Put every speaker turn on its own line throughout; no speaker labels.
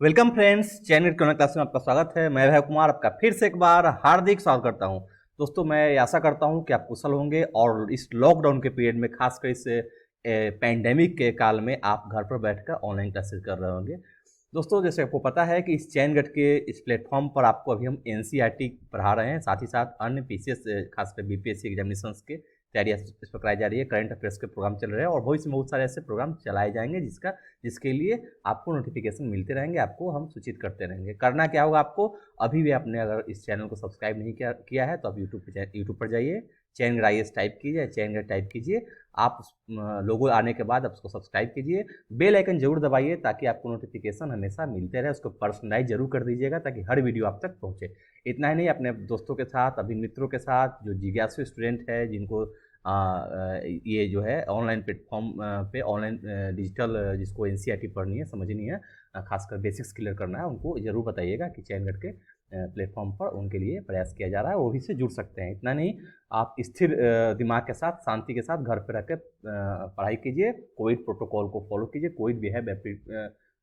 Welcome friends, channel corner class में आपका स्वागत है। मैं भय कुमार आपका फिर से एक बार हार्दिक स्वागत करता हूं। दोस्तों, मैं आशा करता हूं कि आप कुशल होंगे और इस लॉकडाउन के पीरियड में, खासकर इस पैंडेमिक के काल में, आप घर पर बैठकर ऑनलाइन क्लासेस कर रहे होंगे। दोस्तों, जैसे आपको पता है कि इस चैनगढ़ के इस प्लेटफॉर्म पर आपको अभी हम एनसीईआरटी पढ़ा रहे हैं, साथ ही साथ अन्य पीसीएस खासकर बीपीएससी एग्जामिनेशंस के तैयारी इस पर कराई जा रही है। करंट अफेयर्स के प्रोग्राम चल रहे हैं और भविष्य में बहुत सारे ऐसे प्रोग्राम चलाए जाएंगे जिसके लिए आपको नोटिफिकेशन मिलते रहेंगे, आपको हम सूचित करते रहेंगे। करना क्या होगा आपको, अभी भी आपने अगर इस चैनल को सब्सक्राइब नहीं किया है तो आप यूट्यूब पर जाइए, चैनगढ़ IAS टाइप कीजिए, चैनगढ़ टाइप कीजिए। आप लोगो आने के बाद आप उसको सब्सक्राइब कीजिए, बेल आइकन जरूर दबाइए ताकि आपको नोटिफिकेशन हमेशा मिलते रहे। उसको पर्सनलाइज जरूर कर दीजिएगा ताकि हर वीडियो आप तक पहुँचे। इतना ही नहीं, अपने दोस्तों के साथ, अभी मित्रों के साथ, जो जिज्ञासु स्टूडेंट है जिनको ये जो है ऑनलाइन प्लेटफॉर्म पे ऑनलाइन डिजिटल जिसको एनसीईआरटी पढ़नी है, समझनी है, खासकर बेसिक्स क्लियर करना है, उनको ज़रूर बताइएगा कि चैनगढ़ के प्लेटफॉर्म पर उनके लिए प्रयास किया जा रहा है, वो भी से जुड़ सकते हैं। इतना नहीं, आप स्थिर दिमाग के साथ, शांति के साथ घर पर रह कर पढ़ाई कीजिए, कोविड प्रोटोकॉल को फॉलो कीजिए,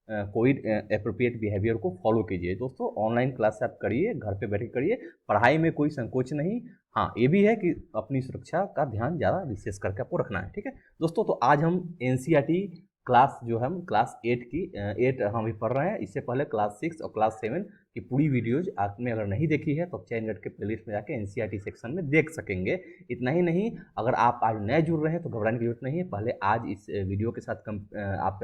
कोविड एप्रोप्रिएट बिहेवियर को फॉलो कीजिए। दोस्तों, ऑनलाइन क्लास आप करिए, घर पे बैठ के करिए, पढ़ाई में कोई संकोच नहीं। हाँ, ये भी है कि अपनी सुरक्षा का ध्यान ज़्यादा विशेष करके आपको रखना है। ठीक है दोस्तों, तो आज हम एनसीईआरटी क्लास जो हम क्लास 8 हम भी पढ़ रहे हैं। इससे पहले क्लास 6 और क्लास 7 की पूरी वीडियोज आपने अगर नहीं देखी है तो चैनगढ़ के प्लेलिस्ट में जाके एनसीईआरटी सेक्शन में देख सकेंगे। इतना ही नहीं, अगर आप आज नए जुड़ रहे हैं तो घबराने की जरूरत नहीं है। पहले आज इस वीडियो के साथ आप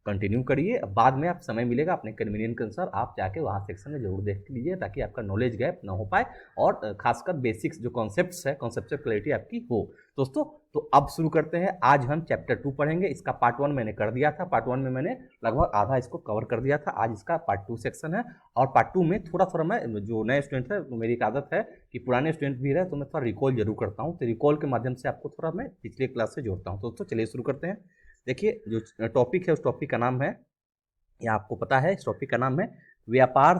कंटिन्यू करिए, बाद में आप समय मिलेगा अपने कन्वीनियंट के अनुसार आप जाके वहाँ सेक्शन में जरूर देख लीजिए ताकि आपका नॉलेज गैप ना हो पाए और खासकर बेसिक्स जो कॉन्सेप्ट्स है, कॉन्सेप्चुअल क्लैरिटी आपकी हो। दोस्तों, तो अब शुरू करते हैं। आज हम चैप्टर 2 पढ़ेंगे। इसका पार्ट 1 मैंने कर दिया था, पार्ट 1 में मैंने लगभग आधा इसको कवर कर दिया था। आज इसका पार्ट 2 सेक्शन है और पार्ट 2 में थोड़ा थोड़ा मैं, जो नए स्टूडेंट है, तो मेरी एक आदत है कि पुराने स्टूडेंट भी रहे तो मैं थोड़ा रिकॉल जरूर करता हूँ, तो रिकॉल के माध्यम से आपको थोड़ा मैं पिछले क्लास से जोड़ता हूँ। तो दोस्तों, चलिए शुरू करते हैं। देखिए, जो टॉपिक है उस टॉपिक का नाम है, या आपको पता है इस टॉपिक का नाम है, व्यापार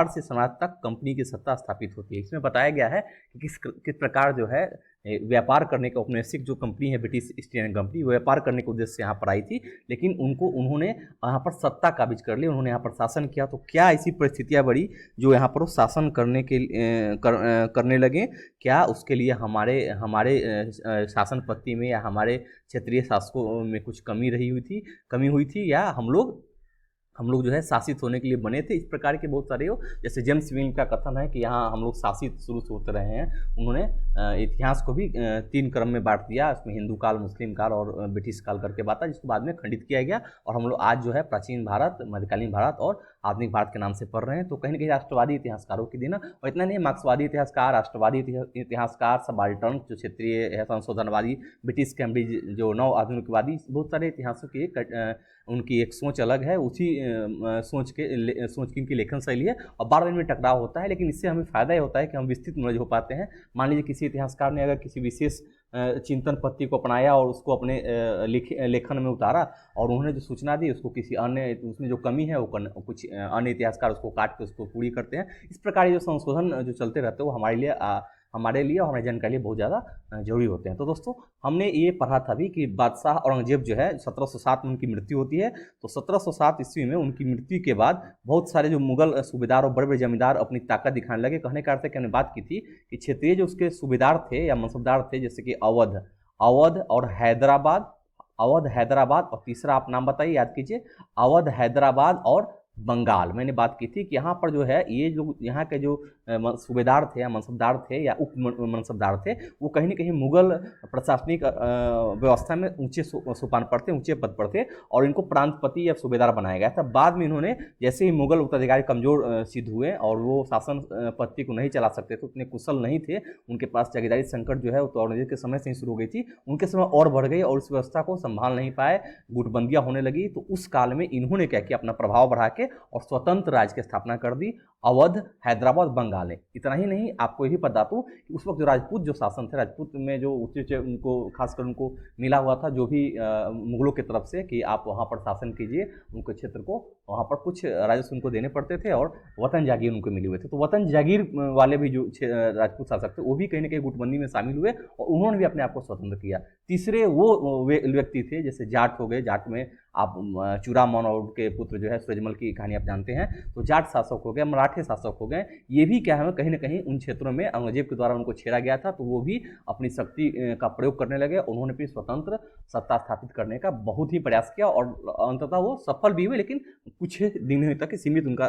से समाज तक कंपनी की सत्ता स्थापित होती है। इसमें बताया गया है कि किस प्रकार जो है व्यापार करने का औपनिवेशिक जो कंपनी है, ब्रिटिश ईस्ट इंडियन कंपनी, व्यापार करने के उद्देश्य से यहाँ पर आई थी, लेकिन उन्होंने यहाँ पर सत्ता काबिज कर ली, उन्होंने यहाँ पर शासन किया। तो क्या ऐसी परिस्थितियाँ बड़ी जो यहाँ पर वो शासन करने लगे? क्या उसके लिए हमारे शासन पद्धति में या हमारे क्षेत्रीय शासकों में कुछ कमी हुई थी, या हम लोग जो है शासित होने के लिए बने थे? इस प्रकार के बहुत सारे जैसे जेम्स मिल का कथन है कि यहाँ हम लोग शासित शुरू से होते रहे हैं। उन्होंने इतिहास को भी 3 क्रम में बांट दिया, उसमें हिंदू काल, मुस्लिम काल और ब्रिटिश काल करके बात है, जिसको बाद में खंडित किया गया और हम लोग आज जो है प्राचीन भारत, मध्यकालीन भारत और आधुनिक भारत के नाम से पढ़ रहे हैं। तो कहीं ना कहीं राष्ट्रवादी इतिहासकारों की दिन, और इतना नहीं, मार्क्सवादी इतिहासकार, राष्ट्रवादी इतिहासकार, सबाल्टर्न जो क्षेत्रीय है, संशोधनवादी, ब्रिटिश कैम्ब्रिज जो नव आधुनिकवादी, बहुत सारे इतिहासों की उनकी एक सोच अलग है। उसी सोच की उनकी लेखन शैली है और बार बार इनमें टकराव होता है, लेकिन इससे हमें फ़ायदा ये होता है कि हम विस्तृत नॉलेज हो पाते हैं। मान लीजिए किसी इतिहासकार ने अगर किसी विशेष चिंतन पद्धति को अपनाया और उसको अपने लेखन में उतारा और उन्होंने जो सूचना दी उसको किसी अन्य, उसमें जो कमी है वो कुछ अन्य इतिहासकार उसको काट के उसको पूरी करते हैं। इस प्रकार जो संशोधन जो चलते रहते हैं वो हमारे लिए और हमारी जानकारी लिए बहुत ज़्यादा जरूरी होते हैं। तो दोस्तों, हमने ये पढ़ा था भी कि बादशाह औरंगजेब जो है 1707 में उनकी मृत्यु होती है। तो 1707 ईस्वी में उनकी मृत्यु के बाद बहुत सारे जो मुगल सूबेदार और बड़े बड़े जमींदार अपनी ताकत दिखाने लगे। कहने का अर्थ है कि हमने बात की थी कि क्षेत्रीय जो उसके सूबेदार थे या मनसबदार थे, जैसे कि अवध और हैदराबाद, और तीसरा आप नाम बताइए, याद कीजिए, अवध, हैदराबाद और बंगाल। मैंने बात की थी कि यहाँ पर जो है ये जो यहाँ के जो सूबेदार थे या मनसबदार थे या उप मनसबदार थे, वो कहीं ना कहीं मुगल प्रशासनिक व्यवस्था में ऊंचे सोपान पर थे, ऊंचे पद पर थे और इनको प्रांतपति या सूबेदार बनाया गया था। बाद में इन्होंने, जैसे ही मुगल उत्तराधिकारी कमजोर सिद्ध हुए और वो शासन पद्धति को नहीं चला सकते थे, उतने कुशल नहीं थे, उनके पास जागीरदारी संकट जो है तो औरंगजेब के समय से ही शुरू हो गई थी, उनके समय और बढ़ गई और उस व्यवस्था को संभाल नहीं पाए, गुटबंदियाँ होने लगी। तो उस काल में इन्होंने क्या किया, अपना प्रभाव बढ़ा के और स्वतंत्र राज्य की स्थापना कर दी, अवध, हैदराबाद, बंगाल। इतना ही नहीं, आपको ये भी बता दूं कि उस वक्त जो राजपूत जो शासन थे, राजपूत में जो ऊंचे उनको खासकर उनको मिला हुआ था जो भी मुगलों की तरफ से कि आप वहाँ पर शासन कीजिए, उनके क्षेत्र को, वहाँ पर कुछ राजस्व उनको देने पड़ते थे और वतन जागीर उनको मिले हुए थे। तो वतन जागीर वाले भी जो राजपूत शासक थे वो भी कहीं ना कहीं गुटबंदी में शामिल हुए और उन्होंने भी अपने आप को स्वतंत्र किया। तीसरे वो व्यक्ति थे, जैसे जाट हो गए, जाट में आप चूड़ामन और उनके पुत्र जो है सूरजमल की कहानी आप जानते हैं। तो जाट शासक हो गए, मराठे शासक हो गए, ये भी क्या है कहीं ना कहीं उन क्षेत्रों में औरंगजेब के द्वारा उनको छेड़ा गया था, तो वो भी अपनी शक्ति का प्रयोग करने लगे। उन्होंने भी स्वतंत्र सत्ता स्थापित करने का बहुत ही प्रयास किया और अंततः वो सफल भी हुए, लेकिन कुछ दिन तक सीमित उनका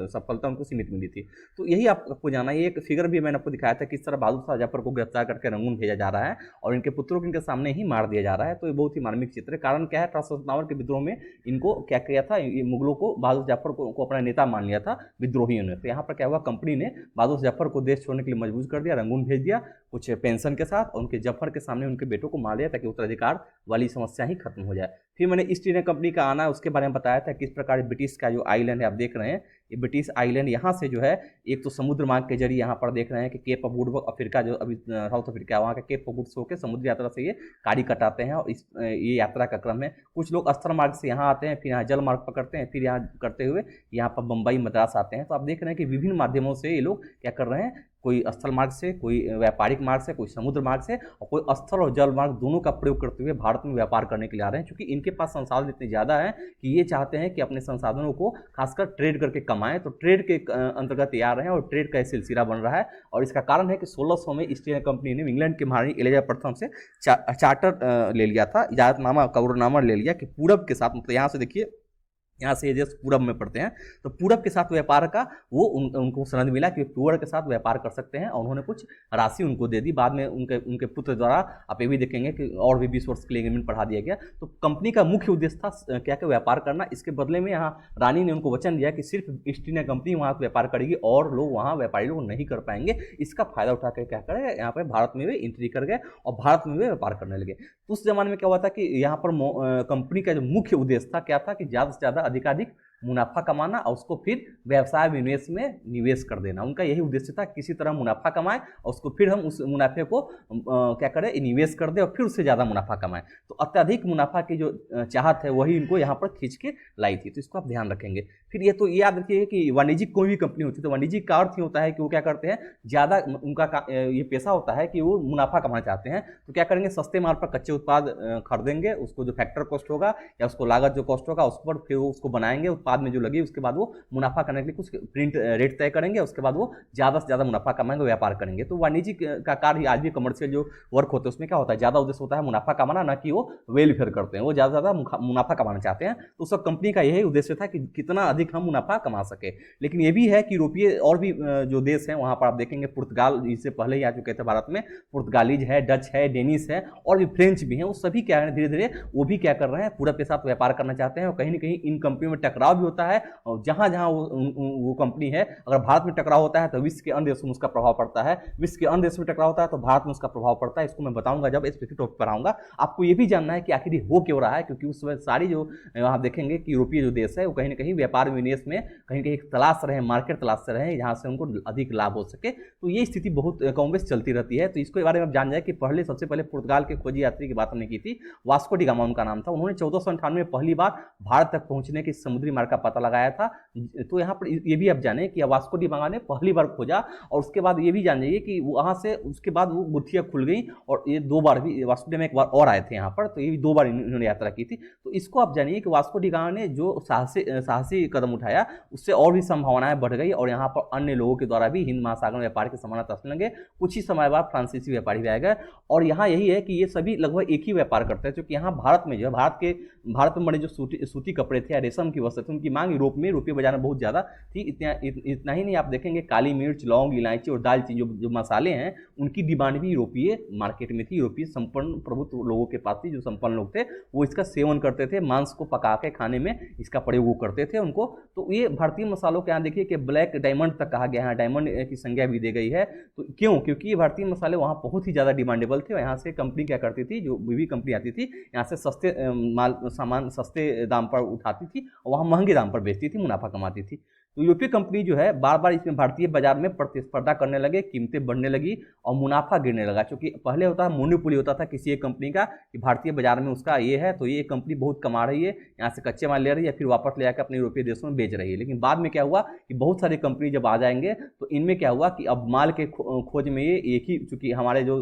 सफलता उनको सीमित मिली थी। तो यही आपको जाना, ये एक फिगर भी मैंने आपको दिखाया था किस तरह बहादुर शाह जफर को गिरफ्तार करके रंगून भेजा जा रहा है और इनके पुत्रों को इनके सामने ही मार दिया जा रहा है। तो ये बहुत ही मार्मिक चित्र है। कारण क्या है, 1857 के विद्रोह में इनको क्या किया था, ये मुगलों को बहादुर जाफर को अपना नेता मान लिया था विद्रोहियों ने। तो यहाँ पर क्या हुआ, कंपनी ने बहादुर जाफर को देश छोड़ने के लिए मजबूर कर दिया, रंगून भेज दिया कुछ पेंशन के साथ, और उनके जफर के सामने उनके बेटों को मार दिया ताकि उत्तराधिकार वाली समस्या ही खत्म हो जाए। फिर मैंने ईस्ट इंडिया कंपनी का आना उसके बारे में बताया था, किस प्रकार ब्रिटिश का जो आइलैंड है आप देख रहे हैं, ये ब्रिटिश आइलैंड यहाँ से जो है एक तो समुद्र मार्ग के जरिए यहाँ पर देख रहे हैं कि केप ऑफ गुड अफ्रीका जो अभी साउथ अफ्रीका वहाँ का केप ऑफ गुड से होकर समुद्री यात्रा से ये गाड़ी कटाते हैं और ये यात्रा का क्रम है। कुछ लोग अस्त्र मार्ग से यहाँ आते हैं, फिर यहाँ जल मार्ग पकड़ते हैं, फिर यहाँ करते हुए यहाँ पर बम्बई मद्रास आते हैं। तो आप देख रहे हैं कि विभिन्न माध्यमों से ये लोग क्या कर रहे हैं, कोई स्थल मार्ग से, कोई व्यापारिक मार्ग से, कोई समुद्र मार्ग से, और कोई स्थल और जल मार्ग दोनों का प्रयोग करते हुए भारत में व्यापार करने के लिए आ रहे हैं। क्योंकि इनके पास संसाधन इतने ज़्यादा हैं कि ये चाहते हैं कि अपने संसाधनों को खासकर ट्रेड करके कमाएं। तो ट्रेड के अंतर्गत ये आ रहे हैं और ट्रेड का सिलसिला बन रहा है। और इसका कारण है कि 1600 में ईस्ट इंडिया कंपनी ने इंग्लैंड के महारानी एलिजाबेथ प्रथम से चार्टर ले लिया था, इजाजतनामा कबूरनामा ले लिया कि पूरब के साथ, मतलब यहाँ से देखिए, यहाँ से ये देश पूरब में पड़ते हैं, तो पूरब के साथ व्यापार का वो उनको सनद मिला कि पूरब के साथ व्यापार कर सकते हैं, और उन्होंने कुछ राशि उनको दे दी। बाद में उनके पुत्र द्वारा आप ये भी देखेंगे कि और भी 20 वर्ष के लिए एग्रीमेंट बढ़ा दिया गया। तो कंपनी का मुख्य उद्देश्य था क्या व्यापार करना। इसके बदले में यहाँ रानी ने उनको वचन दिया कि सिर्फ ईस्ट इंडिया कंपनी वहाँ व्यापार करेगी और लोग वहाँ व्यापारी लोग नहीं कर पाएंगे। इसका फायदा उठा कर क्या करे, यहाँ पर भारत में वे एंट्री कर गए और भारत में वे व्यापार करने लगे। तो उस जमाने में क्या हुआ था कि यहाँ पर कंपनी का जो मुख्य उद्देश्य था क्या था कि ज़्यादा से ज़्यादा अधिकाधिक मुनाफा कमाना और उसको फिर व्यवसाय विनिवेश में निवेश कर देना। उनका यही उद्देश्य था, किसी तरह मुनाफा कमाएं और उसको फिर हम उस मुनाफे को क्या करें, निवेश कर दें और फिर उससे ज़्यादा मुनाफा कमाएं। तो अत्यधिक मुनाफा की जो चाहत है वही इनको यहाँ पर खींच के लाई थी। तो इसको आप ध्यान रखेंगे। फिर ये तो याद रखिए कि वाणिज्यिक कोई भी कंपनी होती है तो वाणिज्यिक का अर्थ ही होता है कि वो क्या करते हैं, ज़्यादा उनका ये पेशा होता है कि वो मुनाफा कमाना चाहते हैं। तो क्या करेंगे, सस्ते माल पर कच्चे उत्पाद खरीदेंगे, उसको जो फैक्टर कॉस्ट होगा या उसको लागत जो कॉस्ट होगा उस पर फिर उसको बनाएंगे, उत्पाद में जो लगी उसके बाद वो मुनाफा करने के लिए कुछ प्रिंट रेट तय करेंगे, उसके बाद वो ज़्यादा से ज़्यादा मुनाफा कमाएंगे, व्यापार करेंगे। तो वाणिज्यिक का कार्य आज भी कमर्शियल जो वर्क होते हैं उसमें क्या होता है, ज़्यादा उद्देश्य होता है मुनाफा कमाना, ना कि वो वेलफेयर करते हैं, वो ज़्यादा से ज़्यादा मुनाफा कमाना चाहते हैं। तो उस कंपनी का यही उद्देश्य था कि कितना अधिक हम मुनाफा कमा सके। लेकिन ये भी है कि यूरोपीय और भी जो देश हैं वहाँ पर आप देखेंगे, पुर्तगाल इससे पहले ही आ चुके थे भारत में, पुर्तगालीज है, डच है, डेनिश है और भी फ्रेंच भी हैं। वो सभी क्या है, धीरे धीरे वो भी क्या कर रहे हैं, पूरब के साथ व्यापार करना चाहते हैं। और कहीं ना कहीं इन कंपनियों में टकराव भी होता है, और जहाँ जहाँ वो कंपनी है, अगर भारत में टकराव होता है तो विश्व के अन्य देशों में उसका प्रभाव पड़ता है, विश्व के अन्य देशों में टकराव होता है तो भारत में उसका प्रभाव पड़ता है। इसको मैं बताऊंगा जब स्पेसिफिक टॉपिक पर आऊंगा। आपको ये भी जानना है कि आखिर हो क्यों रहा है, क्योंकि उस समय सारी जो आप देखेंगे कि यूरोपीय जो देश है वो कहीं ना कहीं व्यापार विनिवेश में कहीं कहीं तलाश रहे, मार्केट तलाश से रहे जहाँ से उनको अधिक लाभ हो सके। तो ये स्थिति बहुत कम बेश चलती रहती है। तो इसके बारे में आप जान जाए कि सबसे पहले पुर्तगाल के खोजी यात्री की बात हमने की थी, वास्को डी गामा उनका नाम था। उन्होंने 1498 में पहली बार भारत तक पहुंचने की समुद्री मार्ग का पता लगाया था। तो यहाँ पर ये भी आप जाने कि वास्को डी गामा ने पहली बार खोजा, और उसके बाद ये भी जान जाइए कि वहाँ से उसके बाद वो गुत्थियाँ खुल गई, और ये 2 बार भी वास्को डी गामा एक बार और आए थे यहाँ पर, तो ये भी 2 बार इन्होंने यात्रा की थी। तो इसको आप जानिए कि वास्को डी गामा ने जो साहसी कदम उठाया उससे और भी संभावनाएं बढ़ गई, और यहाँ पर अन्य लोगों के द्वारा भी हिंद महासागर में व्यापार की संभावना तस्ने लगे। कुछ ही समय बाद फ्रांसीसी व्यापारी भी आ गए, और यहाँ यही है कि ये सभी लगभग एक ही व्यापार करते हैं। क्योंकि यहाँ भारत में जो है, भारत में बने जो सूती कपड़े थे या रेशम की वस्त्र थे, उनकी मांग यूरोपीय बाजार में बहुत ज़्यादा थी। इतना ही नहीं, आप देखेंगे काली मिर्च, लौंग, इलायची और दालचीनी जो मसाले हैं उनकी डिमांड भी यूरोपीय मार्केट में थी। यूरोपीय संपन्न प्रभुत्व लोगों के पास थी, जो संपन्न लोग थे वो इसका सेवन करते थे, मांस को पका के खाने में इसका प्रयोग वो करते थे उनको। तो ये भारतीय मसालों के यहाँ देखिए कि ब्लैक डायमंड तक कहा गया है, डायमंड की संज्ञा भी दी गई है। तो क्यों? क्योंकि ये भारतीय मसाले वहाँ बहुत ही ज़्यादा डिमांडेबल थे, और यहाँ से कंपनी क्या करती थी, जो भी कंपनी आती थी यहाँ से सस्ते सामान सस्ते दाम पर उठाती थी और वहाँ महंगे दाम पर बेचती थी, मुनाफा कमाती थी। तो यूरोपीय कंपनी जो है बार बार इसमें भारतीय बाजार में प्रतिस्पर्धा करने लगे, कीमतें बढ़ने लगी और मुनाफा गिरने लगा। क्योंकि पहले होता है मोनोपोली होता था किसी एक कंपनी का, कि भारतीय बाजार में उसका ये है तो ये कंपनी बहुत कमा रही है, यहाँ से कच्चे माल ले रही है, फिर वापस ले जाकर अपने यूरोपीय देशों में बेच रही है। लेकिन बाद में क्या हुआ कि बहुत सारी कंपनी जब आ जाएंगे तो इनमें क्या हुआ कि अब माल के खोज में ये एक ही, चूँकि हमारे जो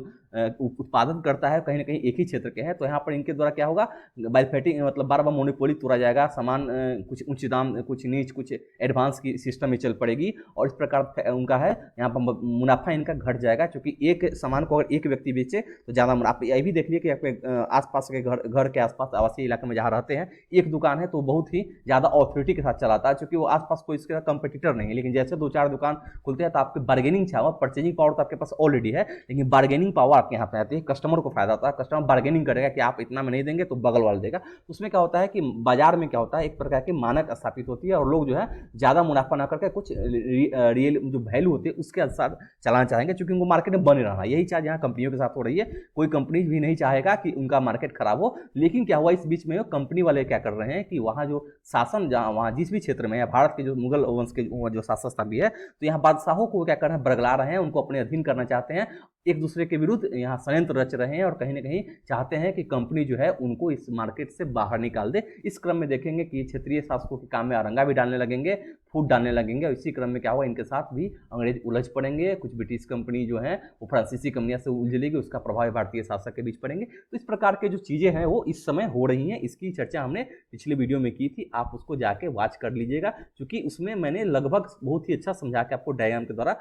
उत्पादन करता है कहीं ना कहीं एक ही क्षेत्र के हैं, तो यहाँ पर इनके द्वारा क्या होगा, बाइफेटिंग मतलब बार बार मोनोपोली तोड़ा जाएगा, सामान कुछ उच्च दाम कुछ नीच कुछ एडवांस की सिस्टम में चल पड़ेगी, और इस प्रकार उनका है यहाँ पर मुनाफा इनका घट जाएगा, क्योंकि एक सामान को अगर एक व्यक्ति बेचे तो ज़्यादा मुनाफा। ये भी देख लिए कि आपके आसपास के घर के आसपास आवासीय इलाके में जहाँ रहते हैं एक दुकान है तो बहुत ही ज़्यादा ऑथोरिटी के साथ चलाता है, क्योंकि वो आसपास कोई इसका कंपटीटर नहीं है। लेकिन जैसे 2-4 दुकान खुलते हैं तो आपकी बार्गेनिंग चाहो, परचेजिंग पावर तो आपके पास ऑलरेडी है, लेकिन बार्गेनिंग पावर आपके यहाँ पे आती है, कस्टमर को फायदा होता है, कस्टमर बार्गेनिंग करेगा कि आप इतना में नहीं देंगे तो बगल वाला देगा। उसमें क्या होता है कि बाजार में क्या होता है, एक प्रकार की मानक स्थापित होती है और लोग जो है ज़्यादा मुनाफा ना करके कुछ रियल जो वैल्यू होती है उसके साथ चलाना चाहेंगे, क्योंकि उनको मार्केट में बने रहना। यही चाह यहाँ कंपनियों के साथ हो रही है, कोई कंपनी भी नहीं चाहेगा कि उनका मार्केट खराब हो। लेकिन क्या हुआ, इस बीच में कंपनी वाले क्या कर रहे हैं कि वहाँ जो शासन जहाँ वहाँ जिस भी क्षेत्र में है, भारत के जो मुगल वंश के जो शासक स्थापित है, तो यहाँ बादशाहों को क्या कर रहे हैं, बरगला रहे हैं, उनको अपने अधीन करना चाहते हैं, एक दूसरे के विरुद्ध यहाँ षड्यंत्र रच रहे हैं और कहीं ना कहीं चाहते हैं कि कंपनी जो है उनको इस मार्केट से बाहर निकाल दे। इस क्रम में देखेंगे कि क्षेत्रीय शासकों के काम में अरंगा भी डालने लगेंगे, फूट डालने लगेंगे, और इसी क्रम में क्या हुआ, इनके साथ भी अंग्रेज उलझ पड़ेंगे। कुछ ब्रिटिश कंपनी जो है वो फ्रांसीसी कंपनियां से उलझ लेगी, उसका प्रभाव भारतीय शासक के बीच पड़ेंगे। तो इस प्रकार के जो चीज़ें हैं वो इस समय हो रही हैं, इसकी चर्चा हमने पिछले वीडियो में की थी, आप उसको जाके वॉच कर लीजिएगा, क्योंकि उसमें मैंने लगभग बहुत ही अच्छा समझा के आपको डायग्राम के द्वारा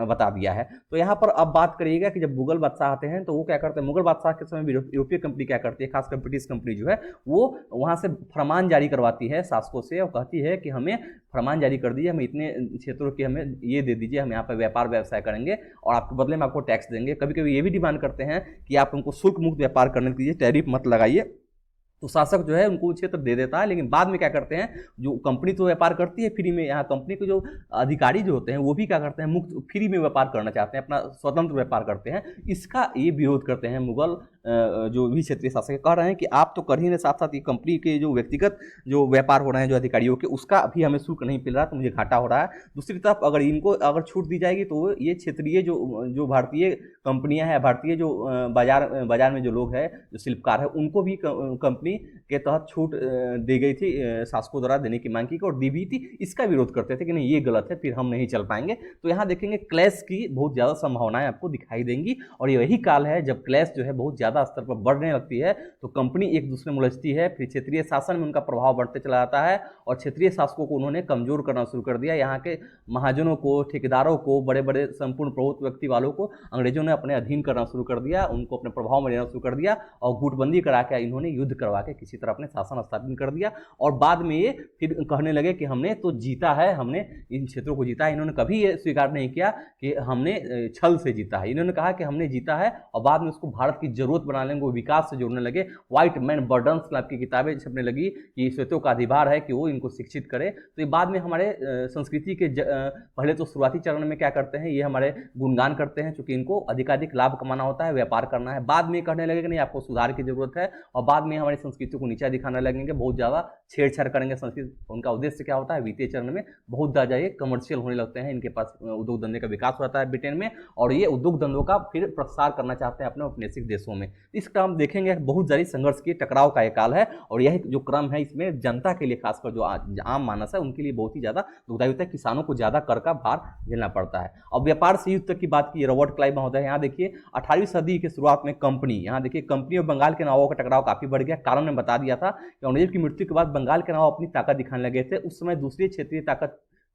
बता दिया है। तो यहाँ पर अब बात करिएगा कि जब मुगल बादशाह आते हैं तो वो क्या करते हैं, मुगल बादशाह के समय यूरोपीय कंपनी क्या करती है, खासकर ब्रिटिश कंपनी जो है वो वहाँ से फरमान जारी करवाती है शासकों से और कहती है कि हमें फरमान जारी कर दीजिए, हमें इतने क्षेत्रों के हमें ये दे दीजिए, हम यहाँ पर व्यापार व्यवसाय करेंगे और आपके बदले में आपको टैक्स देंगे। कभी कभी ये भी डिमांड करते हैं कि आप उनको शुल्क मुक्त व्यापार करने दीजिए, टैरिफ मत लगाइए। तो शासक जो है उनको क्षेत्र दे देता है, लेकिन बाद में क्या करते हैं, जो कंपनी तो व्यापार करती है फ्री में, यहाँ कंपनी के जो अधिकारी जो होते हैं वो भी क्या करते हैं, मुक्त फ्री में व्यापार करना चाहते हैं, अपना स्वतंत्र व्यापार करते हैं। इसका ये विरोध करते हैं मुगल जो भी क्षेत्रीय शासक कह रहे हैं कि आप तो कर ही नहीं, साथ साथ ये कंपनी के जो व्यक्तिगत जो व्यापार हो रहे हैं जो अधिकारियों के, उसका अभी हमें शुल्क नहीं मिल रहा, तो मुझे घाटा हो रहा है। दूसरी तरफ अगर इनको अगर छूट दी जाएगी तो ये क्षेत्रीय जो भारतीय कंपनियां हैं, भारतीय जो बाजार में जो लोग हैं, जो शिल्पकार है, उनको भी कंपनी के तहत छूट दी गई थी, शासकों द्वारा देने की मांग की और दी भी थी। इसका विरोध करते थे कि नहीं ये गलत है, फिर हम नहीं चल पाएंगे। तो यहाँ देखेंगे क्लैश की बहुत ज़्यादा संभावनाएं आपको दिखाई देंगी, और यही काल है जब क्लैश जो है बहुत ज़्यादा स्तर पर बढ़ने लगती है, तो कंपनी एक दूसरे में उलझती है, फिर क्षेत्रीय शासन में उनका प्रभाव बढ़ते चला जाता है और क्षेत्रीय शासकों को उन्होंने कमजोर करना शुरू कर दिया। यहाँ के महाजनों को, ठेकेदारों को, बड़े बड़े संपूर्ण प्रभुत्व व्यक्ति वालों को अंग्रेजों ने अपने अधीन करना शुरू कर दिया, उनको अपने प्रभाव में लेना शुरू कर दिया और गुटबंदी करा के इन्होंने युद्ध करवा के किसी तरह अपने शासन स्थापित कर दिया। और बाद में ये फिर कहने लगे कि हमने तो जीता है, हमने इन क्षेत्रों को जीता है। इन्होंने कभी ये स्वीकार नहीं किया कि हमने छल से जीता है, इन्होंने कहा कि हमने जीता है और बाद में उसको भारत की जरूरत बना लेंगे, वो विकास से जोड़ने लगे। व्हाइट मैन बर्डन्स नाम की किताबें छपने लगी कि श्वेतों का अधिकार है कि वो इनको शिक्षित करे। तो ये बाद में हमारे संस्कृति के पहले तो शुरुआती चरण में क्या करते हैं, ये हमारे गुणगान करते हैं, चूंकि इनको अधिकाधिक लाभ कमाना होता है, व्यापार करना है। बाद में कहने लगे कि नहीं आपको सुधार की जरूरत है, और बाद में हमारी संस्कृति को नीचा दिखाने लगेंगे, बहुत ज़्यादा छेड़छाड़ करेंगे संस्कृति। उनका उद्देश्य क्या होता है, वित्तीय चरण में बहुत ज़्यादा ये कमर्शियल होने लगते हैं, इनके पास उद्योग धंधे का विकास होता है ब्रिटेन में, और ये उद्योग धंधों का फिर प्रसार करना चाहते हैं अपने औपनिवेशिक देशों में। इस क्रम देखेंगे बहुत जारी संघर्ष की, टकराव का एक काल है, और यह जो क्रम है इसमें जनता के लिए, खासकर जो आम मानस है उनके लिए बहुत ही ज़्यादा दुखदायी होता है, किसानों को ज़्यादा कर का भार झेलना पड़ता है। अब व्यापार से युद्ध तक की बात की, रॉबर्ट क्लाइव महोदय, यहाँ देखिए 18वीं सदी के शुरुआत में कंपनी, यहाँ देखिए कंपनी और बंगाल के नवाबों का टकराव काफी बढ़ गया। कारण ने बता दिया था कि अंग्रेज की मृत्यु के बाद बंगाल के नवाब अपनी ताकत दिखाने लगे थे। उस समय दूसरी क्षेत्रीय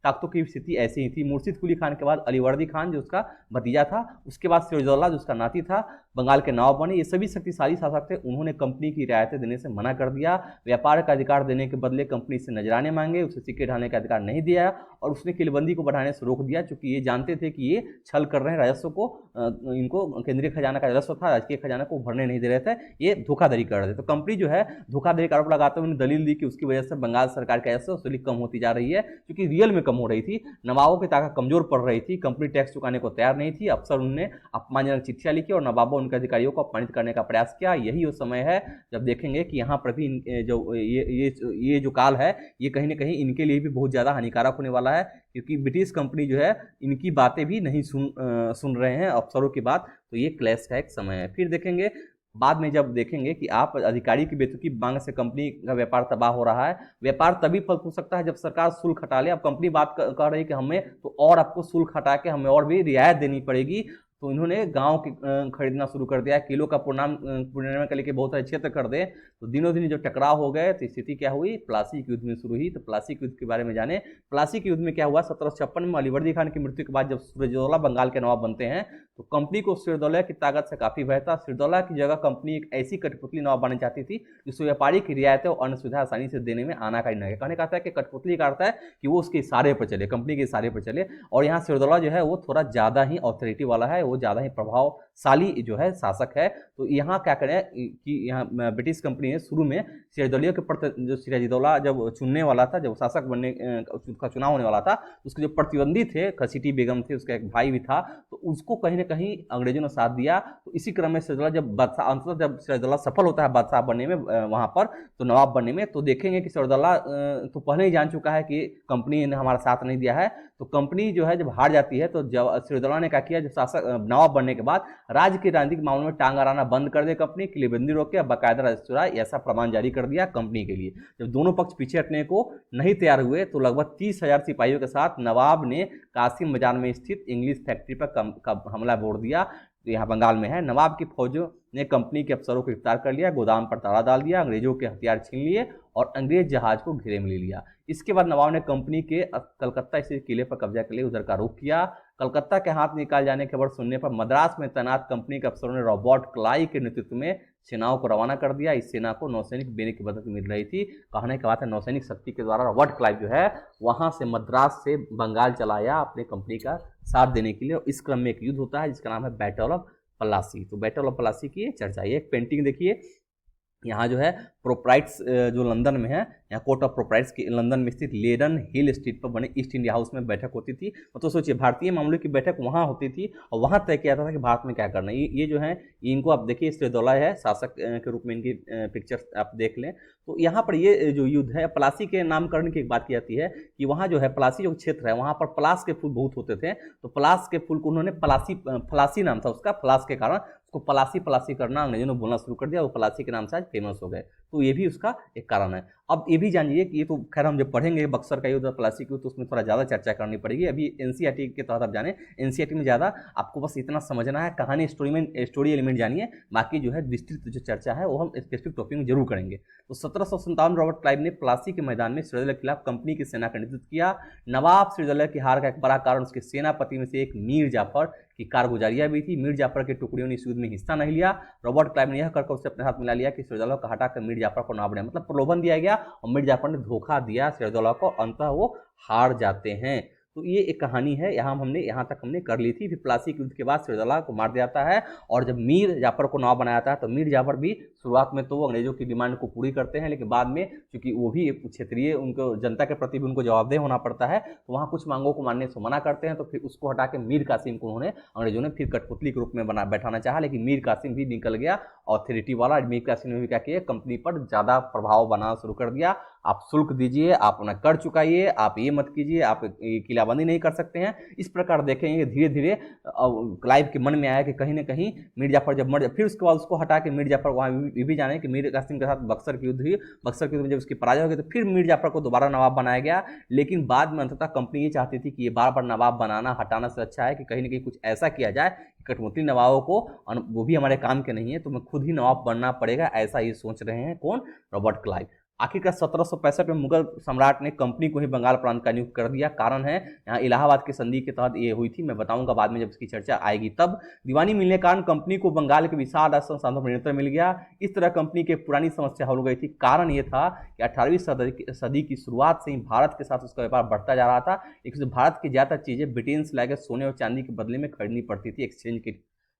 ताकतों की स्थिति ऐसी ही थी। मुर्शिद कुली खान के बाद अलीवर्दी खान जो उसका भतीजा था, उसके बाद सिराजुद्दौला जो उसका नाती था, बंगाल के नवाब बने। ये सभी शक्तिशाली शासक थे, उन्होंने कंपनी की रियायतें देने से मना कर दिया, व्यापार का अधिकार देने के बदले कंपनी से नजराने मांगे, उसे सिक्के ढालने का अधिकार नहीं दिया और उसने किलबंदी को बढ़ाने से रोक दिया, क्योंकि ये जानते थे कि ये छल कर रहे हैं, राजस्व को, इनको केंद्रीय खजाना का राजस्व था, राजकीय खजाना को भरने नहीं दे रहे थे, ये धोखाधड़ी कर रहे थे। तो कंपनी जो है धोखाधड़ी का आरोप लगाते हुए दलील दी कि उसकी वजह से बंगाल सरकार का राजस्व वसूली कम होती जा रही है, क्योंकि रियल में कम हो रही थी, नवाबों की ताकत कमजोर पड़ रही थी, कंपनी टैक्स चुकाने को तैयार नहीं थी। अफसर उन्होंने अपमानजनक चिट्ठियां लिखी और नवाबों उनके अधिकारियों को अपमानित करने का प्रयास किया। यही वो समय है जब देखेंगे कि यहाँ पर भी जो ये जो काल है, ये कहीं ना कहीं इनके लिए भी बहुत ज़्यादा हानिकारक होने वाला है, क्योंकि ब्रिटिश कंपनी जो है इनकी बातें भी नहीं सुन रहे हैं अफसरों की बात। तो ये क्लैश का एक समय है। फिर देखेंगे बाद में, जब देखेंगे कि आप अधिकारी की बेतुकी मांग से कंपनी का व्यापार तबाह हो रहा है। व्यापार तभी फल फूल सकता है जब सरकार शुल्क हटा ले। अब कंपनी बात कर रही है कि हमें तो और आपको शुल्क हटा के हमें और भी रियायत देनी पड़ेगी, तो इन्होंने गांव के खरीदना शुरू कर दिया, किलो का पूर्णिमा के लेके बहुत सारे क्षेत्र कर दे। तो दिनों दिन जो टकराव हो गए तो स्थिति क्या हुई, प्लासी के युद्ध में शुरू हुई। तो प्लासी के युद्ध के बारे में जाने, प्लासी के युद्ध में क्या हुआ, 1756 में अलीवर्दी खान की मृत्यु के बाद जब सिराजउद्दौला बंगाल के नवाब बनते हैं तो कंपनी को सिराजउद्दौला की ताकत से काफी भय था। सिराजउद्दौला की जगह कंपनी एक ऐसी कठपुतली नवाब बनना चाहती थी जिससे व्यापारिक रियायतें और अन्य सुविधा आसानी से देने में आनाकानी न है। कहने का है कि कठपुतली का अर्थ है कि वो उसके इशारे पर चले, कंपनी के इशारे पर चले। और यहाँ सिराजउद्दौला जो है वो थोड़ा ज्यादा ही ऑथोरिटी वाला है, वो ज्यादा ही प्रभावशाली जो है शासक है। तो यहाँ क्या करें कि यहाँ ब्रिटिश कंपनी ने शुरू में सिराजउद्दौला के प्रति, जो सिराजउद्दौला जब चुनने वाला था, जब शासक बनने का चुनाव होने वाला था, उसके जो प्रतिद्वंदी थे खसीटी बेगम थे, उसका एक भाई भी था, तो उसको कहीं ना कहीं अंग्रेजों ने साथ दिया। तो इसी क्रम में सिराजउद्दौला जब बादशाह, अंततः जब सिराजउद्दौला सफल होता है बादशाह बनने में, वहां पर तो नवाब बनने में, तो देखेंगे कि सिराजउद्दौला तो पहले ही जान चुका है कि कंपनी ने हमारा साथ नहीं दिया है। तो कंपनी जो है जब हार जाती है तो जब सिराजउद्दौला ने क्या किया, जब शासक नवाब बनने के बाद राज्य के राजनीतिक मामलों में टांग अड़ाना बंद कर दे, कंपनी किलेबंदी रोक के बाकायदा राजस्व ऐसा प्रमाण जारी कर दिया कंपनी के लिए। जब दोनों पक्ष पीछे हटने को नहीं तैयार हुए तो लगभग 30,000 सिपाहियों के साथ नवाब ने कासिम बाजार में स्थित इंग्लिश फैक्ट्री पर हमला बोल दिया, तो यहाँ बंगाल में है। नवाब की फौजों ने कंपनी के अफसरों को गिरफ्तार कर लिया, गोदाम पर ताला डाल दिया, अंग्रेजों के हथियार छीन लिए और अंग्रेज जहाज को घेरे में ले लिया। इसके बाद नवाब ने कंपनी के कलकत्ता स्थित किले पर कब्जा के लिए उधर का रुख किया। कलकत्ता के हाथ निकाल जाने की खबर सुनने पर मद्रास में तैनात कंपनी के अफसरों ने रॉबर्ट क्लाइव के नेतृत्व में सेनाओं को रवाना कर दिया। इस सेना को नौसैनिक देने की मदद मिल रही थी। कहने की बात है, नौसैनिक शक्ति के द्वारा रॉबर्ट क्लाइव जो है वहां से मद्रास से बंगाल चला आया अपने कंपनी का साथ देने के लिए। और इस क्रम में एक युद्ध होता है जिसका नाम है बैटल ऑफ प्लासी। तो बैटल ऑफ प्लासी की चर्चा, ये एक पेंटिंग देखिए, यहाँ जो है प्रोप्राइट्स जो लंदन में है, यहाँ कोर्ट ऑफ प्रोप्राइट्स की लंदन में स्थित लेडन हिल स्ट्रीट पर बने ईस्ट इंडिया हाउस में बैठक होती थी। तो सोचिए भारतीय मामलों की बैठक वहाँ होती थी और वहाँ तय किया था कि भारत में क्या करना है। ये जो है इनको आप देखिए, सिराजउद्दौला है शासक के रूप में, इनकी पिक्चर्स आप देख लें। तो यहाँ पर ये जो युद्ध है, प्लासी के नामकरण की एक बात की जाती है कि वहाँ जो है प्लासी जो क्षेत्र है वहाँ पर पलास के फूल बहुत होते थे। तो पलास के फूल को उन्होंने फलासी नाम था उसका, फलास के कारण उसको पलासी करना अंग्रेजों ने बोलना शुरू कर दिया, वो पलासी के नाम से आज फेमस हो गए। तो ये भी उसका एक कारण है। अब ये भी जानिए कि ये तो खैर हम जब पढ़ेंगे बक्सर का युद्ध प्लासी का युद्ध तो उसमें थोड़ा ज़्यादा चर्चा करनी पड़ेगी। अभी एनसीईआरटी के तहत आप जाने, एनसीईआरटी में ज़्यादा आपको बस इतना समझना है, कहानी स्टोरी एलिमेंट जानिए, बाकी जो है विस्तृत जो चर्चा है वो हम स्पेसिफिक टॉपिक में जरूर करेंगे। तो 1757 रॉबर्ट क्लाइव ने प्लासी के मैदान में सिराजउद्दौला के खिलाफ कंपनी की सेना का नेतृत्व किया। नवाब सिराजउद्दौला की हार का एक बड़ा कारण उसके सेनापति में से एक मीर जाफर की कारगुजारियां भी थी। मीर जाफर के टुकड़ियों ने इस युद्ध में हिस्सा नहीं लिया। रॉबर्ट क्लाइव ने यह करके उससे अपने हाथ मिला लिया कि सिराजउद्दौला को हटाकर मीर जाफर को नवाब बनाया, मतलब प्रलोभन दिया गया और मीर जाफर ने धोखा दिया सिराजउद्दौला को, अंततः वो हार जाते हैं। तो ये एक कहानी है, यहाँ तक हमने कर ली थी। फिर प्लासी के युद्ध के बाद सिराजउद्दौला को मार दिया जाता है और जब मीर जाफर को नवाब बनाया जाता है तो मीर जाफर भी शुरुआत में तो अंग्रेजों की डिमांड को पूरी करते हैं, लेकिन बाद में चूंकि वो भी क्षेत्रीय, उनको जनता के प्रति भी उनको जवाबदेह होना पड़ता है, तो वहाँ कुछ मांगों को मानने से मना करते हैं। तो फिर उसको हटा के मीर कासिम को उन्होंने अंग्रेजों ने फिर कठपुतली के रूप में बैठाना चाहा, लेकिन मीर कासिम भी निकल गया ऑथोरिटी वाला। मीर कासिम ने भी क्या किया, कंपनी पर ज़्यादा प्रभाव बनाना शुरू कर दिया। आप शुल्क दीजिए, आप अपना कर चुकाइए, आप ये मत कीजिए, आप किलाबंदी नहीं कर सकते हैं। इस प्रकार देखेंगे धीरे धीरे क्लाइव के मन में आया कि कहीं ना कहीं मीर जाफर जब मर, फिर उसके बाद उसको हटा के मीर जाफर, वहाँ ये भी जाने कि मीर कासिम के साथ बक्सर की युद्ध हुई। बक्सर के युद्ध में जब उसकी पराजय हो गई तो फिर मीर जाफर को दोबारा नवाब बनाया गया। लेकिन बाद में अंततः कंपनी ये चाहती थी कि ये बार बार नवाब बनाना हटाना से अच्छा है कि कहीं ना कहीं कुछ ऐसा किया जाए कि कठपुतली नवाबों को, वो भी हमारे काम के नहीं है, तो मैं खुद ही नवाब बनना पड़ेगा, ऐसा ही सोच रहे हैं कौन, रॉबर्ट क्लाइव। आखिरकार 1765 में मुगल सम्राट ने कंपनी को ही बंगाल प्रांत का नियुक्त कर दिया। कारण है यहाँ इलाहाबाद की संधि के तहत ये हुई थी, मैं बताऊंगा बाद में जब इसकी चर्चा आएगी तब। दीवानी मिलने के कारण कंपनी को बंगाल के विशाल संसाधनों पर नियंत्रण मिल गया। इस तरह कंपनी की पुरानी समस्या हल हो गई थी। कारण ये था कि 18वीं सदी की शुरुआत से ही भारत के साथ उसका व्यापार बढ़ता जा रहा था। लेकिन भारत की ज़्यादातर चीज़ें ब्रिटेन से लाकर सोने और चांदी के बदले में खरीदनी पड़ती थी, एक्सचेंज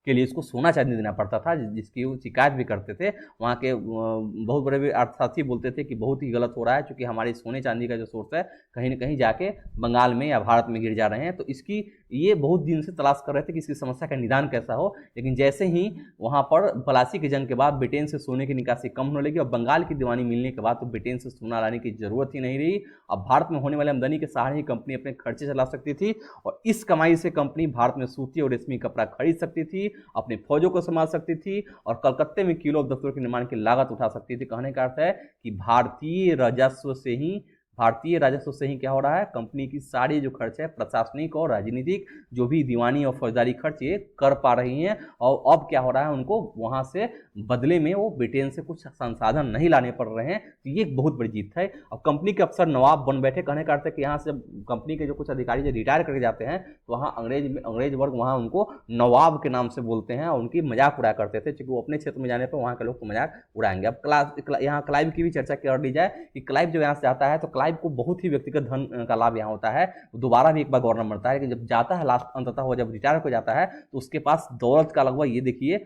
के लिए उसको सोना चांदी देना पड़ता था, जिसकी वो शिकायत भी करते थे। वहाँ के बहुत बड़े अर्थशास्त्री बोलते थे कि बहुत ही गलत हो रहा है, क्योंकि हमारे सोने चांदी का जो सोर्स है कहीं ना कहीं जाके बंगाल में या भारत में गिर जा रहे हैं। तो इसकी ये बहुत दिन से तलाश कर रहे थे कि इसकी समस्या का निदान कैसा हो। लेकिन जैसे ही वहाँ पर प्लासी की जंग के बाद ब्रिटेन से सोने की निकासी कम होने लगी और बंगाल की दीवानी मिलने के बाद तो ब्रिटेन से सोना लाने की जरूरत ही नहीं रही। अब भारत में होने वाले आमदनी के सहारे ही कंपनी अपने खर्चे चला सकती थी और इस कमाई से कंपनी भारत में सूती और रेशमी कपड़ा खरीद सकती थी, अपने फौजों को संभाल सकती थी और कलकत्ते में किलो दफ्तरों के निर्माण की लागत उठा सकती थी। कहने का अर्थ है कि भारतीय राजस्व से ही भारतीय राजस्व से ही क्या हो रहा है, कंपनी की सारी जो खर्च है प्रशासनिक और राजनीतिक जो भी दीवानी और फौजदारी खर्च ये कर पा रही हैं, और अब क्या हो रहा है उनको वहां से बदले में वो ब्रिटेन से कुछ संसाधन नहीं लाने पड़ रहे हैं। तो ये एक बहुत बड़ी जीत है। अब कंपनी के अफसर नवाब बन बैठे, कहने का अर्थ है कि यहाँ से कंपनी के जो कुछ अधिकारी जो रिटायर करके जाते हैं तो वहाँ अंग्रेज वर्ग वहाँ उनको नवाब के नाम से बोलते हैं और उनकी मजाक उड़ाया करते थे, क्योंकि वो अपने क्षेत्र में जाने पर वहाँ के लोग तो मजाक उड़ाएंगे। अब यहाँ क्लाइव की भी चर्चा कर ली जाए कि क्लाइव जब यहाँ से जाता है तो क्लाइव को बहुत ही व्यक्तिगत धन का लाभ यहाँ होता है, दोबारा भी एक बार गवर्नर बनता है कि जब जाता है लास्ट अंततः वो जब रिटायर हो जाता है तो उसके पास दौलत का लगभग ये देखिए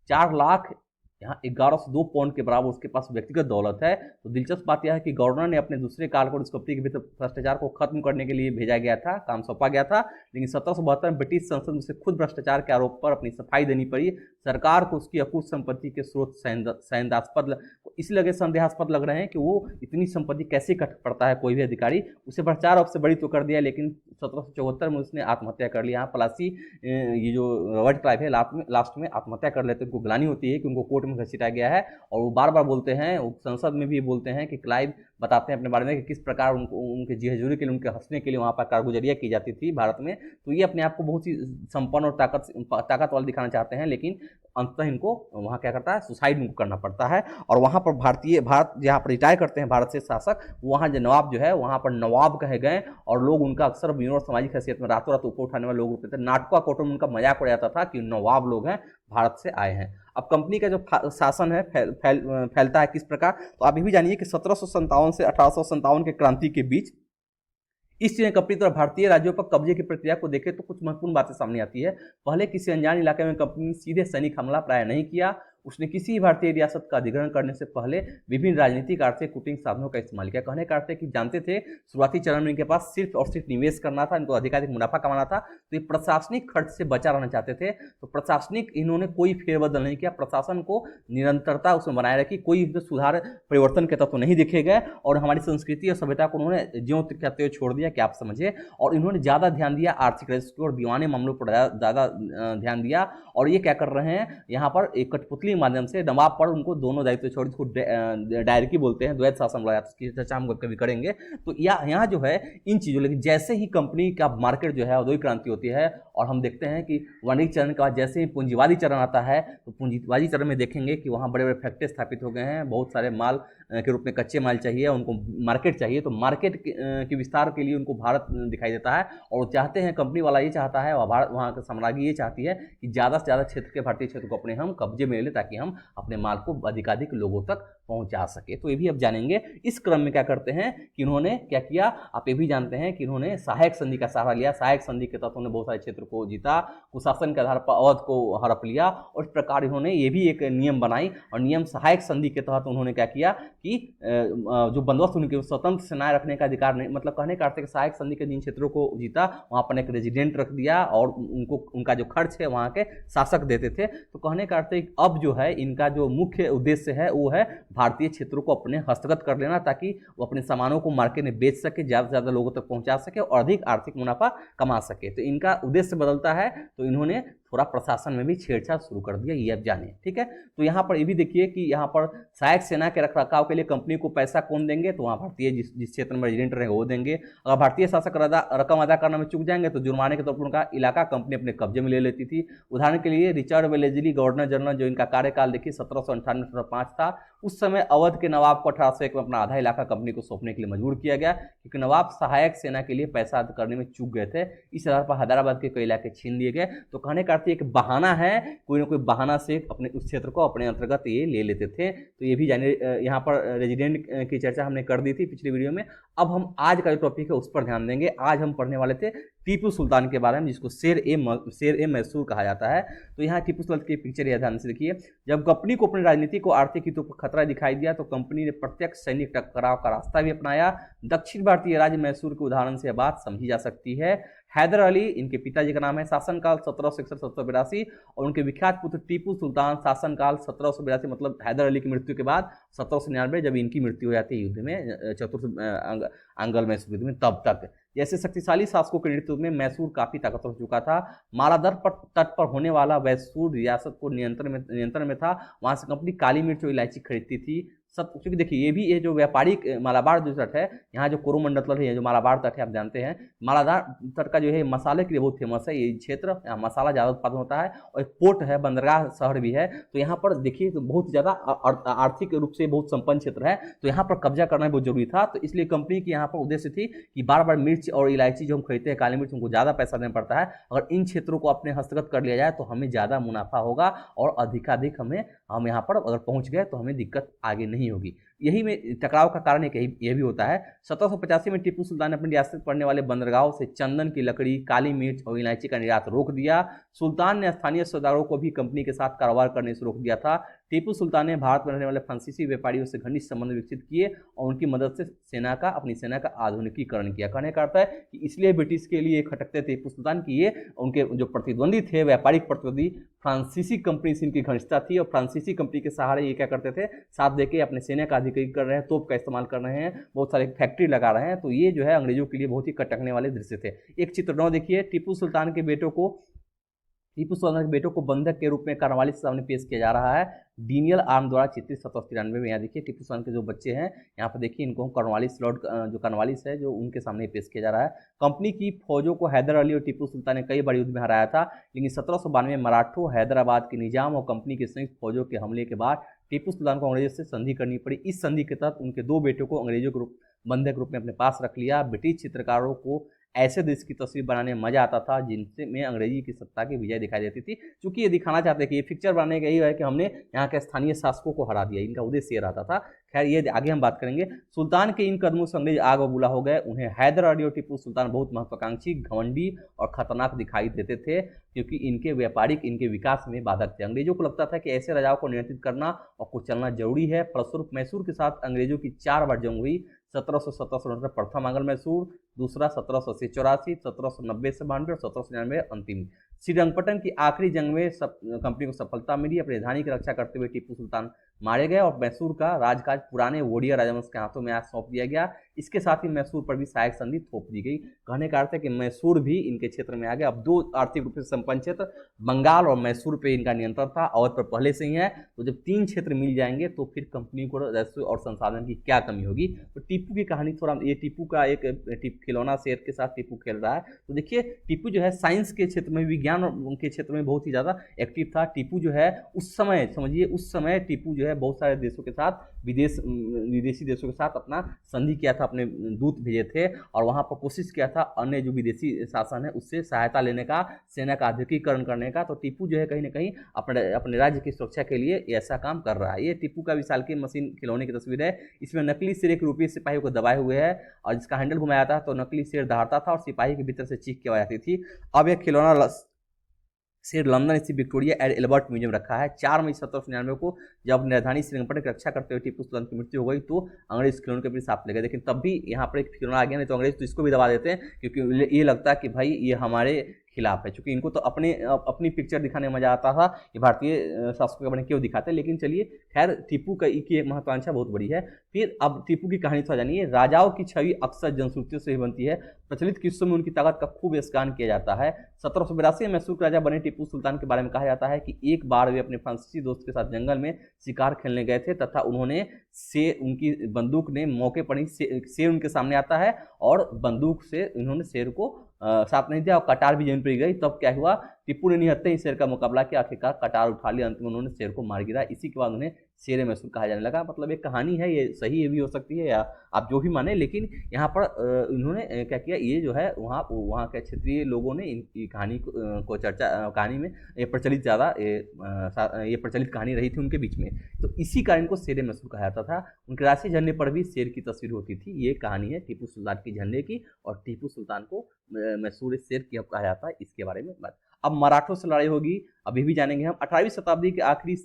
4 लाख यहाँ 1102 पाउंड के बराबर उसके पास व्यक्तिगत दौलत है। तो दिलचस्प बात यह है कि गवर्नर ने अपने दूसरे काल को इस कंपनी के भीतर भ्रष्टाचार को खत्म करने के लिए भेजा गया था, काम सौंपा गया था, लेकिन 1772 में ब्रिटिश संसद में उसे खुद भ्रष्टाचार के आरोप पर अपनी सफाई देनी पड़ी। सरकार को उसकी अकुत संपत्ति के स्रोत संदेहास्पद इसलिए लगे, संदेहास्पद लग रहे हैं कि वो इतनी संपत्ति कैसे इकट्ठा करता है कोई भी अधिकारी। उसे भ्रष्टाचार अब से बड़ी तो कर दिया, लेकिन 1774 में उसने आत्महत्या कर लिया। यहाँ पलासी ये जो रॉबर्ट क्लाइव है लास्ट में आत्महत्या कर लेते हैं। उनको ग्लानि होती है कि उनको कोर्ट में घसीटा गया है, और वो बार बार बोलते हैं, संसद में भी बोलते हैं कि क्लाइव बताते हैं अपने बारे में कि किस प्रकार उनके जी हजूरी के लिए, उनके हंसने के लिए वहाँ पर कारगुजरिया की जाती थी भारत में। तो ये अपने आप को बहुत ही संपन्न और ताकत वाला दिखाना चाहते हैं, लेकिन अंततः इनको वहाँ क्या करता है, सुसाइड इनको करना पड़ता है। और वहाँ पर भारत जहाँ पर रिटायर करते हैं भारत से शासक, वहाँ जो नवाब जो है वहाँ पर नवाब कहे गए, और लोग उनका अक्सर विनोद सामाजिक हैसियत में रातों रात ऊपर उठाने वाले लोग होते थे। नाटका कोटों में उनका मजाक उड़ाया जाता था कि नवाब लोग हैं, भारत से आए हैं। अब कंपनी का जो शासन है फैलता है किस प्रकार, तो आप ये भी जानिए कि 1757 से 1857 के क्रांति के बीच इस चीज़ कंपनी द्वारा भारतीय राज्यों पर कब्जे की प्रक्रिया को देखें तो कुछ महत्वपूर्ण बातें सामने आती है। पहले किसी अनजान इलाके में कंपनी ने सीधे सैनिक हमला प्राय नहीं किया। उसने किसी भारतीय रियासत का अधिग्रहण करने से पहले विभिन्न राजनीतिक आर्थिक कूटनीतिक साधनों का इस्तेमाल किया। कहने का अर्थ है कि जानते थे शुरुआती चरण में इनके पास सिर्फ और सिर्फ निवेश करना था, इनको अधिकाधिक मुनाफा कमाना था, तो ये प्रशासनिक खर्च से बचा रहना चाहते थे। तो प्रशासनिक इन्होंने कोई फेरबदल नहीं किया, प्रशासन को निरंतरता उसमें बनाए रखी, कोई सुधार परिवर्तन के तत्व नहीं देखे गए, और हमारी संस्कृति और सभ्यता को उन्होंने ज्यों कहते हुए छोड़ दिया कि आप समझिए। और इन्होंने ज़्यादा ध्यान दिया आर्थिक राजस्व और दीवाने मामलों पर ज़्यादा ध्यान दिया। और ये क्या कर रहे हैं, यहाँ पर एक कठपुतली माध्यम से नवाब पर उनको दोनों दायित्व छोड़, इसको डायरेक्टी बोलते हैं, द्वैत शासन बोला जाता है, इसकी चर्चा हम कभी करेंगे। तो यहाँ जो है इन चीज़ों, लेकिन जैसे ही कंपनी का मार्केट जो है औद्योगिक क्रांति होती है, और हम देखते हैं कि वाणिज्य चरण के बाद जैसे ही पूंजीवादी चरण आता है, तो पूंजीवादी चरण में देखेंगे कि वहाँ बड़े बड़े फैक्ट्री स्थापित हो गए हैं, बहुत सारे माल के रूप में कच्चे माल चाहिए, उनको मार्केट चाहिए, तो मार्केट के विस्तार के लिए उनको भारत दिखाई देता है। और वो चाहते हैं, कंपनी वाला ये चाहता है, वहाँ का साम्राज्य ये चाहती है कि ज़्यादा से ज़्यादा क्षेत्र के भारतीय क्षेत्र को अपने हम कब्जे में ले लें, ताकि हम अपने माल को अधिकाधिक लोगों तक पहुंचा सके। तो ये भी अब जानेंगे। इस क्रम में क्या करते हैं कि इन्होंने क्या किया, आप ये भी जानते हैं कि इन्होंने सहायक संधि का सहारा लिया। सहायक संधि के तहत उन्होंने बहुत सारे क्षेत्र को जीता, कुशासन के आधार पर अवध को हड़प लिया, और इस प्रकार इन्होंने ये भी एक नियम बनाई। और नियम सहायक संधि के तहत उन्होंने क्या किया कि जो बंदोबस्त उनके स्वतंत्र सेनाएं रखने का अधिकार नहीं, मतलब कहने का अर्थ है कि सहायक संधि के जिन क्षेत्रों को जीता वहाँ पर एक रेजिडेंट रख दिया, और उनको उनका जो खर्च है वहाँ के शासक देते थे। तो कहने का अर्थ है कि अब जो है इनका जो मुख्य उद्देश्य है वो है भारतीय क्षेत्रों को अपने हस्तगत कर लेना, ताकि वो अपने सामानों को मार्केट में बेच सके, ज़्यादा से ज़्यादा लोगों तक पहुंचा सके और अधिक आर्थिक मुनाफा कमा सके। तो इनका उद्देश्य बदलता है, तो इन्होंने थोड़ा प्रशासन में भी छेड़छाड़ शुरू कर दिया, ये अब जानिए। ठीक है, तो यहाँ पर ये भी देखिए कि यहाँ पर सहायक सेना के रखरखाव के लिए कंपनी को पैसा कौन देंगे, तो वहाँ भारतीय जिस क्षेत्र में रेजिडेंट रहेंगे वो देंगे। अगर भारतीय शासक रकम अदा करने में चूक जाएंगे तो जुर्माने के तौर पर उनका इलाका कंपनी अपने कब्जे में ले लेती थी। उदाहरण के लिए रिचर्ड वेलेस्ली गवर्नर जनरल, जो इनका कार्यकाल देखिए 1798-1705 था, उस समय अवध के नवाब को 1801 में अपना आधा इलाका कंपनी को सौंपने के लिए मजबूर किया गया, क्योंकि नवाब सहायक सेना के लिए पैसा अदा करने में चूक गए थे। इस आधार पर हैदराबाद के कई इलाके छीन लिए गए। तो कहने का अर्थ एक बहाना है, कोई ना कोई बहाना से अपने उस क्षेत्र को अपने अंतर्गत ये ले लेते थे। तो ये भी जानिए, यहाँ पर रेजिडेंट की चर्चा हमने कर दी थी पिछली वीडियो में। अब हम आज का जो टॉपिक है उस पर ध्यान देंगे। आज हम पढ़ने वाले थे टीपू सुल्तान के बारे में, जिसको शेर ए मैसूर कहा जाता है। तो यहाँ टीपू सुल्तान की पिक्चर यह ध्यान से देखिए। जब कंपनी को अपनी राजनीति को आर्थिक हितों पर खतरा दिखाई दिया तो कंपनी ने प्रत्यक्ष सैनिक टकराव का रास्ता भी अपनाया। दक्षिण भारतीय राज्य मैसूर के उदाहरण से यह बात समझी जा सकती है। हैदर अली इनके पिताजी का नाम है, शासनकाल 1761-1782, और उनके विख्यात पुत्र टीपू सुल्तान शासनकाल 1782, मतलब हैदर अली की मृत्यु के बाद 1799 जब इनकी मृत्यु हो जाती है युद्ध में, चतुर्थ आंग्ल मैसूर युद्ध में, तब तक जैसे शक्तिशाली शासकों के नेतृत्व में मैसूर काफी ताकतवर हो चुका था। मालादर तट पर होने वाला मैसूर रियासत को नियंत्रण में था। वहां से कंपनी काली मिर्च और इलायची खरीदती थी। क्योंकि देखिए ये जो व्यापारिक मालाबार जो तट है, यहाँ जो कोरोमंडल है, जो मालाबार तट है, आप जानते हैं मालाबार तट का जो है मसाले के लिए बहुत फेमस है ये क्षेत्र। यहाँ मसाला ज़्यादा उत्पादन होता है और एक पोर्ट है, बंदरगाह शहर भी है। तो यहाँ पर देखिए तो बहुत ज़्यादा आर्थिक रूप से बहुत संपन्न क्षेत्र है, तो यहाँ पर कब्जा करना बहुत जरूरी था। तो इसलिए कंपनी की यहाँ पर उद्देश्य थी कि बार बार मिर्च और इलायची जो हम खरीदते हैं, काली मिर्च, उनको ज़्यादा पैसा देना पड़ता है। अगर इन क्षेत्रों को अपने हस्तगत कर लिया जाए तो हमें ज़्यादा मुनाफा होगा और अधिकाधिक हम यहाँ पर अगर पहुँच गए तो हमें दिक्कत आगे नहीं होगी। यही में टकराव का कारण ये भी होता है। 1785 में टीपू सुल्तान ने अपनी रियासत में पड़ने वाले बंदरगाहों से चंदन की लकड़ी, काली मिर्च और इलायची का निर्यात रोक दिया। सुल्तान ने स्थानीय सौदागरों को भी कंपनी के साथ कारोबार करने से रोक दिया था। टीपू सुल्तान ने भारत में रहने वाले फ्रांसीसी व्यापारियों से घनिष्ठ संबंध विकसित किए और उनकी मदद से अपनी सेना का आधुनिकीकरण किया। कहने का अर्थ है कि इसलिए ब्रिटिश के लिए खटकते टीपू सुल्तान की ये उनके जो प्रतिद्वंदी थे, व्यापारिक प्रतिद्वंदी, फ्रांसीसी कंपनी से इनकी घनिष्ठता थी और फ्रांसीसी कंपनी के सहारे ये क्या करते थे, साथ देके अपने सेना का अधिकारी कर रहे हैं, तोप का इस्तेमाल कर रहे हैं, बहुत सारे फैक्ट्री लगा रहे हैं। तो ये जो है अंग्रेजों के लिए बहुत ही खटकने वाले दृश्य थे। एक चित्र 9 देखिए, टीपू सुल्तान के बेटों को बंधक के रूप में कार्नवालिस के सामने पेश किया जा रहा है। डीनियल आर्म द्वारा चित्रित 1793 में। यहाँ देखिए टीपू सुल्तान के जो बच्चे हैं, यहाँ पर देखिए इनको कार्नवालिस लॉर्ड जो कार्नवालिस है जो उनके सामने पेश किया जा रहा है। कंपनी की फौजों को हैदर अली और टीपू सुल्तान ने कई बार युद्ध में हराया था, लेकिन 1792 में मराठों, हैदराबाद के निजाम और कंपनी के संयुक्त फौजों के हमले के बाद टीपू सुल्तान को अंग्रेजों से संधि करनी पड़ी। इस संधि के तहत उनके 2 बेटों को अंग्रेजों के बंधक रूप में अपने पास रख लिया। ब्रिटिश चित्रकारों को ऐसे देश की तस्वीर बनाने में मजा आता था जिनसे में अंग्रेजी की सत्ता की विजय दिखाई देती थी। क्योंकि ये दिखाना चाहते कि ये पिक्चर बनाने का यही है कि हमने यहाँ के स्थानीय शासकों को हरा दिया, इनका उद्देश्य ये रहता था। खैर ये आगे हम बात करेंगे। सुल्तान के इन कदमों से अंग्रेज आग बबूला हो गए। उन्हें हैदर अली और टीपू सुल्तान बहुत महत्वाकांक्षी, घमंडी और खतरनाक दिखाई देते थे, क्योंकि इनके विकास में बाधक थे। अंग्रेजों को लगता था कि ऐसे राजाओं को नियंत्रित करना और कुचलना जरूरी है। फलस्वरूप मैसूर के साथ अंग्रेजों की 4 बार जंग हुई। 1770 प्रथम आंग्ल मैसूर, दूसरा 1784, 1790 से 92 और 1799 अंतिम। श्रीरंगपटन की आखिरी जंग में कंपनी को सफलता मिली। अपनी राजधानी की रक्षा करते हुए टीपू सुल्तान मारे गए और मैसूर का राजकाज पुराने वोडिया राजवंश के हाथों में आज सौंप दिया गया। इसके साथ ही मैसूर पर भी सहायक संधि थोप दी गई। कहने का अर्थ है कि मैसूर भी इनके क्षेत्र में आ गया। अब 2 आर्थिक रूप से संपन्न क्षेत्र, बंगाल और मैसूर पे इनका नियंत्रण था, अवध पर पहले से ही है। तो जब 3 क्षेत्र मिल जाएंगे तो फिर कंपनी को राजस्व और संसाधन की क्या कमी होगी। तो टीपू की कहानी थोड़ा, ये टीपू का एक खिलौना शेर के साथ टीपू खेल रहा है। तो देखिए टीपू जो है साइंस के क्षेत्र में, विज्ञान के क्षेत्र में बहुत ही ज़्यादा एक्टिव था। टीपू जो है उस समय टीपू जो है बहुत सारे देशों के साथ, विदेशी देशों के साथ अपना संधि किया था, अपने दूत भेजे थे और वहाँ पर कोशिश किया था अन्य जो विदेशी शासन है उससे सहायता लेने का, सेना का आधुनिकीकरण करने का। तो टीपू जो है कहीं ना कहीं अपने राज्य की सुरक्षा के लिए ऐसा काम कर रहा है। ये टीपू का विशाल की मशीन खिलौने की तस्वीर है। इसमें नकली शेर एक रूपी सिपाही को दबाए हुए है और जिसका हैंडल घुमाया था तो नकली शेर दहाड़ता था और सिपाही के भीतर से चीख की आवाज आती थी। अब यह खिलौना शेर लंदन स्थित विक्टोरिया एंड एल्बर्ट म्यूजियम रखा है। 4 मई 1799 को जब राजधानी श्रीरंगपटन की रक्षा करते हुए टीपू सुल्तान की मृत्यु हो गई तो अंग्रेज खिलौने के प्रति साफ ले गए। लेकिन तब भी यहाँ पर एक खिलौना आ गया, नहीं तो अंग्रेज तो इसको भी दबा देते हैं, क्योंकि ये लगता है कि भाई ये हमारे खिलाफ है। क्योंकि इनको तो अपनी पिक्चर दिखाने में मजा आता था कि भारतीय शासकों के बारे में क्यों दिखाते हैं। लेकिन चलिए खैर, टीपू की एक महत्वाकांक्षा बहुत बड़ी है। फिर अब टीपू की कहानी थोड़ा जानिए। राजाओं की छवि अक्सर जनश्रुतियों से ही बनती है। प्रचलित किस्सों में उनकी ताकत का खूब स्कान किया जाता है। 1782 में मैसूर के राजा बने टीपू सुल्तान के बारे में कहा जाता है कि एक बार वे अपने फ्रांसीसी दोस्त के साथ जंगल में शिकार खेलने गए थे तथा उनकी बंदूक ने मौके पर ही शेर उनके सामने आता है और बंदूक से उन्होंने शेर को साथ नहीं दिया और कटार भी जमीन पर गिर गई। तब क्या हुआ, टीपू ने निहत्ते ही शेर का मुकाबला किया, आखिरकार कटार उठा लिया, अंत में उन्होंने शेर को मार गिरा। इसी के बाद उन्हें शेर मैसूर कहा जाने लगा। मतलब एक कहानी है, ये सही भी हो सकती है या आप जो भी माने, लेकिन यहाँ पर इन्होंने क्या किया, ये जो है वहाँ के क्षेत्रीय लोगों ने इनकी कहानी को कहानी में ये प्रचलित कहानी रही थी उनके बीच में। तो इसी कारण को शेर मैसूर कहा जाता था। उनके राष्ट्रीय झंडे पर भी शेर की तस्वीर होती थी। ये कहानी है टीपू सुल्तान की झंडे की, और टीपू सुल्तान को मैसूर शेर की कहा जाता है, इसके बारे में बात। अब मराठों से लड़ाई होगी, अभी भी जानेंगे हम। 18वीं शताब्दी के आखिरी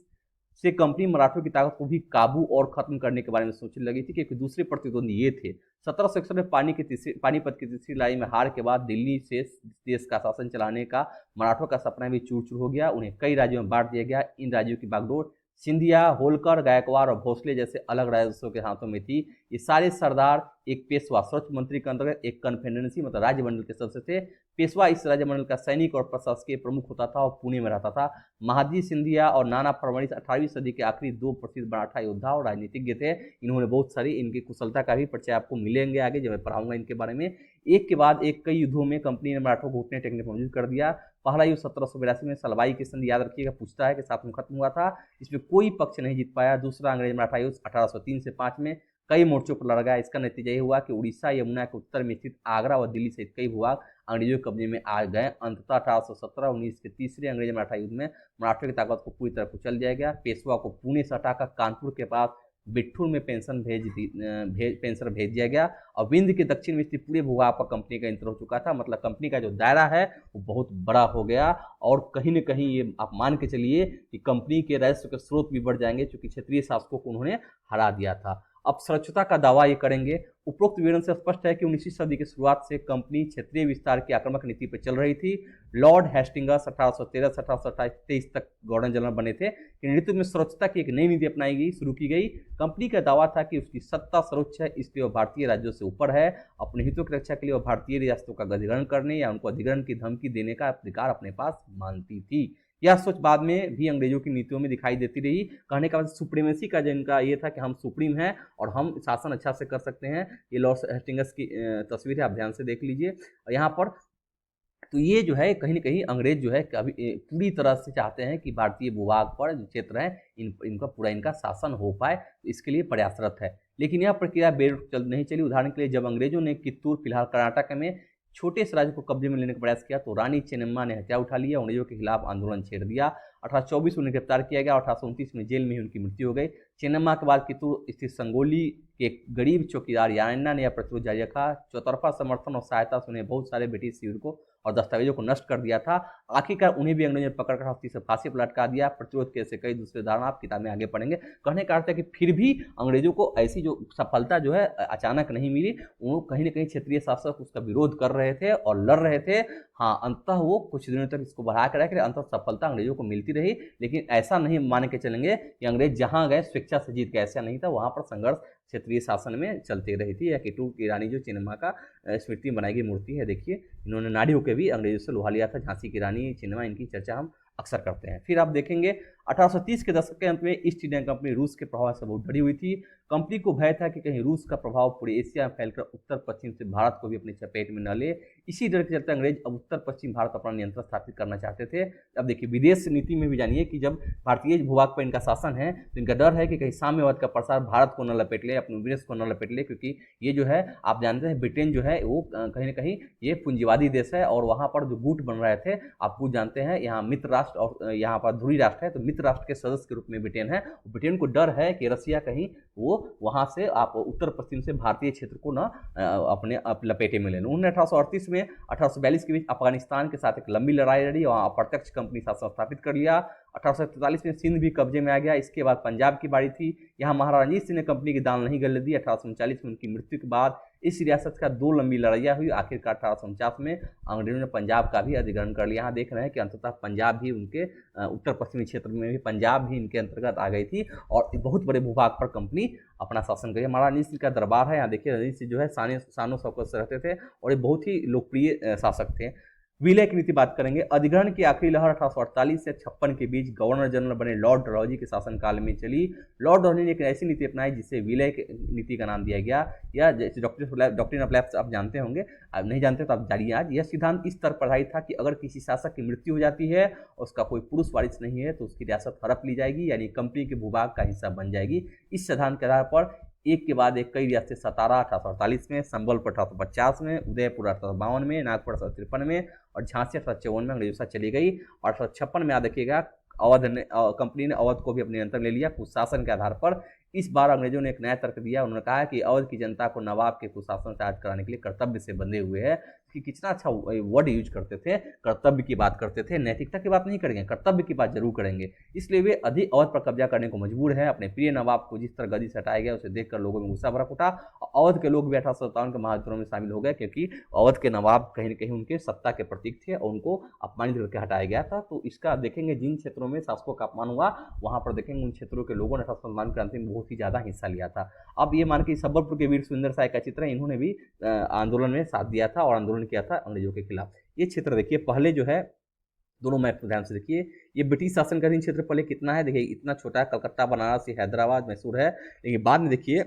से कंपनी मराठों की ताकत को भी काबू और खत्म करने के बारे में सोचने लगी थी, क्योंकि दूसरे प्रतिद्वंदी ये थे। 1761 में पानीपत की तीसरी लड़ाई में हार के बाद दिल्ली से देश का शासन चलाने का मराठों का सपना भी चूर चूर हो गया। उन्हें कई राज्यों में बांट दिया गया। इन राज्यों की बागडोर सिंधिया, होलकर, गायकवाड़ और भोसले जैसे अलग राजवंशों के हाथों में थी। ये सारे सरदार एक पेशवा स्वच्छ मंत्री के अंतर्गत एक कन्फेडरेंसी मतलब राज्यमंडल के सदस्य थे। पेशवा इस राज्यमंडल का सैनिक और प्रशासकीय प्रमुख होता था और पुणे में रहता था। महादजी सिंधिया और नाना फडणवीस 18वीं सदी के आखिरी दो प्रसिद्ध मराठा योद्धा और राजनीतिज्ञ थे। इन्होंने बहुत सारी इनकी कुशलता का भी परिचय आपको मिलेंगे आगे जब मैं पढ़ाऊंगा इनके बारे में। एक के बाद एक कई युद्धों में कंपनी ने मराठों को घुटने टेकने पर मजबूर कर दिया। पहला युद्ध 1782 में सलवाई की संधि याद रखिएगा, पूछता है कि साथ में खत्म हुआ था। इसमें कोई पक्ष नहीं जीत पाया। दूसरा अंग्रेज मराठा युद्ध 1803 से 5 में कई मोर्चों पर लड़ गया। इसका नतीजा ये हुआ कि उड़ीसा, यमुना के उत्तर में स्थित आगरा व दिल्ली सहित कई भूभाग अंग्रेजों के कब्जे में आ गए। अंततः 1817-19 के तीसरे अंग्रेज मराठा युद्ध में मराठों की ताकत को पूरी तरह कुचल दिया गया। पेशवा को पुणे से हटाकर कानपुर के पास बिट्ठूर में पेंशन भेज दिया गया और विंध्य के दक्षिण में स्थित पूरे भूभाग पर कंपनी का इंतजार हो चुका था। मतलब कंपनी का जो दायरा है वो बहुत बड़ा हो गया और कहीं न कहीं ये आप मान के चलिए कि कंपनी के राजस्व के स्रोत भी बढ़ जाएंगे क्योंकि क्षेत्रीय शासकों को उन्होंने हरा दिया था। अब स्वच्छता का दावा ये करेंगे। उपरोक्त विवरण से स्पष्ट है कि 19वीं सदी की शुरुआत से कंपनी क्षेत्रीय विस्तार की आक्रामक नीति पर चल रही थी। लॉर्ड हेस्टिंग्स 1813 से 1823 तक गवर्नर जनरल बने थे कि नेतृत्व में स्वच्छता की एक नई नीति अपनाई गई, शुरू की गई। कंपनी का दावा था कि उसकी सत्ता सर्वोच्च है, इसलिए वह भारतीय राज्यों से ऊपर है। अपने हितों की रक्षा के लिए वह भारतीय रियासतों का अधिग्रहण करने या उनको अधिग्रहण की धमकी देने का अधिकार अपने पास मानती थी। यह सोच बाद में भी अंग्रेजों की नीतियों में दिखाई देती रही। कहने का मतलब सुप्रीमेसी का जिनका ये था कि हम सुप्रीम हैं और हम शासन अच्छा से कर सकते हैं। ये लॉर्ड हेस्टिंग्स की तस्वीर है, आप ध्यान से देख लीजिए। यहाँ पर तो ये जो है कहीं ना कहीं अंग्रेज जो है कभी पूरी तरह से चाहते हैं कि भारतीय भूभाग पर जो क्षेत्र है इनका पूरा इनका शासन हो पाए, तो इसके लिए प्रयासरत है। लेकिन यह प्रक्रिया बेर नहीं चली। उदाहरण के लिए जब अंग्रेजों ने कित्तूर फिलहाल कर्नाटक में छोटे से राज्य को कब्जे में लेने का प्रयास किया तो रानी चेन्नम्मा ने हथियार उठा लिया, अंग्रेजों के खिलाफ आंदोलन छेड़ दिया। 1824 में उन्हें गिरफ्तार किया गया और 1829 में जेल में ही उनकी मृत्यु हो गई। चेन्नम्मा के बाद कित्तूर स्थित संगोली के गरीब चौकीदार यायन्ना ने यह प्रतिरोध जारी रखा। चौतरफा समर्थन और सहायता से उन्हें बहुत सारे ब्रिटिश शिविरों और दस्तावेजों को नष्ट कर दिया था। आखिरकार उन्हें भी अंग्रेजों ने पकड़कर हस्ती से फांसी पर लटका दिया। प्रतिरोध के ऐसे कई दूसरे उदाहरण आप किताब में आगे पढ़ेंगे। कहने का अर्थ है कि फिर भी अंग्रेजों को ऐसी जो सफलता जो है अचानक नहीं मिली। वो कहीं ना कहीं क्षेत्रीय शासक उसका विरोध कर रहे थे और लड़ रहे थे। हाँ, अंततः वो कुछ दिनों तक इसको बढ़ा कर रखे, अंततः सफलता अंग्रेजों को मिलती रही। लेकिन ऐसा नहीं मान के चलेंगे कि अंग्रेज जहाँ गए स्वेच्छा से जीत गए, ऐसा नहीं था। वहाँ पर संघर्ष क्षेत्रीय शासन में चलती रही थी। या कित्तूर की रानी जो चेन्नम्मा का स्मृति बनाई गई मूर्ति है, देखिए इन्होंने नाड़ी होकर भी अंग्रेजों से लोहा लिया था। झांसी की रानी चेन्नम्मा, इनकी चर्चा हम अक्सर करते हैं। फिर आप देखेंगे 1830 के दशक के अंत में ईस्ट इंडिया कंपनी रूस के प्रभाव से बहुत डरी हुई थी। कंपनी को भय था कि कहीं रूस का प्रभाव पूरे एशिया में फैलकर उत्तर पश्चिम से भारत को भी अपनी चपेट में न ले। इसी डर के चलते अंग्रेज अब उत्तर पश्चिम भारत अपना नियंत्रण स्थापित करना चाहते थे। अब देखिए विदेश नीति में भी जानिए कि जब भारतीय भूभाग पर इनका शासन है तो इनका डर है कि कहीं साम्यवाद का प्रसार भारत को न लपेट ले, अपने विदेश को न लपेट ले। क्योंकि ये जो है आप जानते हैं ब्रिटेन जो है वो कहीं ना कहीं ये पूंजीवादी देश है और वहाँ पर जो गुट बन रहे थे आप खुद जानते हैं। यहाँ मित्र राष्ट्र और यहाँ पर ध्रुवी राष्ट्र है, तो मित्र राष्ट्र के सदस्य के रूप में ब्रिटेन है। ब्रिटेन को डर है कि रसिया कहीं वो वहाँ से आप उत्तर पश्चिम से भारतीय क्षेत्र को न अपने लपेटे में ले लें। उन्होंने 1838 में 1842 के बीच अफगानिस्तान के साथ एक लंबी लड़ाई लड़ी, वहाँ अप्रत्यक्ष कंपनी शासन स्थापित कर लिया। 1843 में सिंध भी कब्जे में आ गया। इसके बाद पंजाब की बारी थी। यहाँ महाराजा रंजीत सिंह ने कंपनी की दाल नहीं गलने दी। 1839 में उनकी मृत्यु के बाद इस रियासत का दो लंबी लड़ाइयाँ हुई। आखिरकार 1849 में अंग्रेजों ने पंजाब का भी अधिग्रहण कर लिया। यहाँ देख रहे हैं कि अंततः पंजाब भी उनके उत्तर पश्चिमी क्षेत्र में भी पंजाब भी इनके अंतर्गत आ गई थी और बहुत बड़े भूभाग पर कंपनी अपना शासन करी। महाराजा रंजीत सिंह का दरबार है, यहाँ देखिए रंजीत सिंह जो है शानो शौकत से रहते थे और ये बहुत ही लोकप्रिय शासक थे। विलय की नीति बात करेंगे। अधिग्रहण की आखिरी लहर 1848 से 56 के बीच गवर्नर जनरल बने लॉर्ड डलहौजी के शासनकाल में चली। लॉर्ड डलहौजी ने एक ऐसी नीति अपनाई जिसे विलय नीति का नाम दिया गया। या जैसे डॉक्ट्रिन ऑफ लैप्स आप जानते होंगे, आप नहीं जानते तो आप जानिए आज। यह सिद्धांत इस तरह पढ़ाई था कि अगर किसी शासक की मृत्यु हो जाती है और उसका कोई पुरुष वारिस नहीं है तो उसकी रियासत हड़प ली जाएगी, यानी कंपनी के भूभाग का हिस्सा बन जाएगी। इस सिद्धांत के आधार पर एक के बाद एक कई रियासतें सतारा 1848 में, संबलपुर 1850 में, उदयपुर 1852 में, नागपुर 1853 में और झांसी 1854 में अंग्रेजों से चली गई। 1856 में याद रखिएगा अवध ने कंपनी ने अवध को भी अपने नियंत्रण ले लिया कुशासन के आधार पर। इस बार अंग्रेजों ने एक नया तर्क दिया। उन्होंने कहा कि अवध की जनता को नवाब के कुशासन से आजाद कराने के लिए कर्तव्य से बंधे हुए हैं। कि कितना अच्छा वर्ड यूज करते थे, कर्तव्य की बात करते थे, नैतिकता की बात नहीं करेंगे, कर्तव्य की बात जरूर करेंगे। इसलिए वे अधिक अवध पर कब्जा करने को मजबूर है। अपने प्रिय नवाब को जिस तरह गद्दी से हटाया गया उसे देखकर लोगों में गुस्सा भड़क उठा। अवध के लोग भी 1857 के महाविद्रोह में शामिल हो गए, क्योंकि अवध के नवाब कहीं न कहीं उनके सत्ता के प्रतीक थे और उनको अपमानित करके हटाया गया था। तो इसका देखेंगे जिन क्षेत्रों में शासकों का अपमान हुआ, वहां पर देखेंगे उन क्षेत्रों के लोगों ने 1857 क्रांति में बहुत ही ज्यादा हिस्सा लिया था। अब ये मान के सबलपुर के वीर सुंदर साय का चित्र है, इन्होंने भी आंदोलन में साथ दिया था और आंदोलन किया था अंग्रेजों के खिलाफ। ये क्षेत्र देखिए पहले जो है, दोनों मैप को ध्यान से देखिए, ये ब्रिटिश शासन का क्षेत्र पहले कितना है, देखिए इतना छोटा है, कलकत्ता, बनारस, हैदराबाद, मैसूर है। लेकिन बाद में देखिए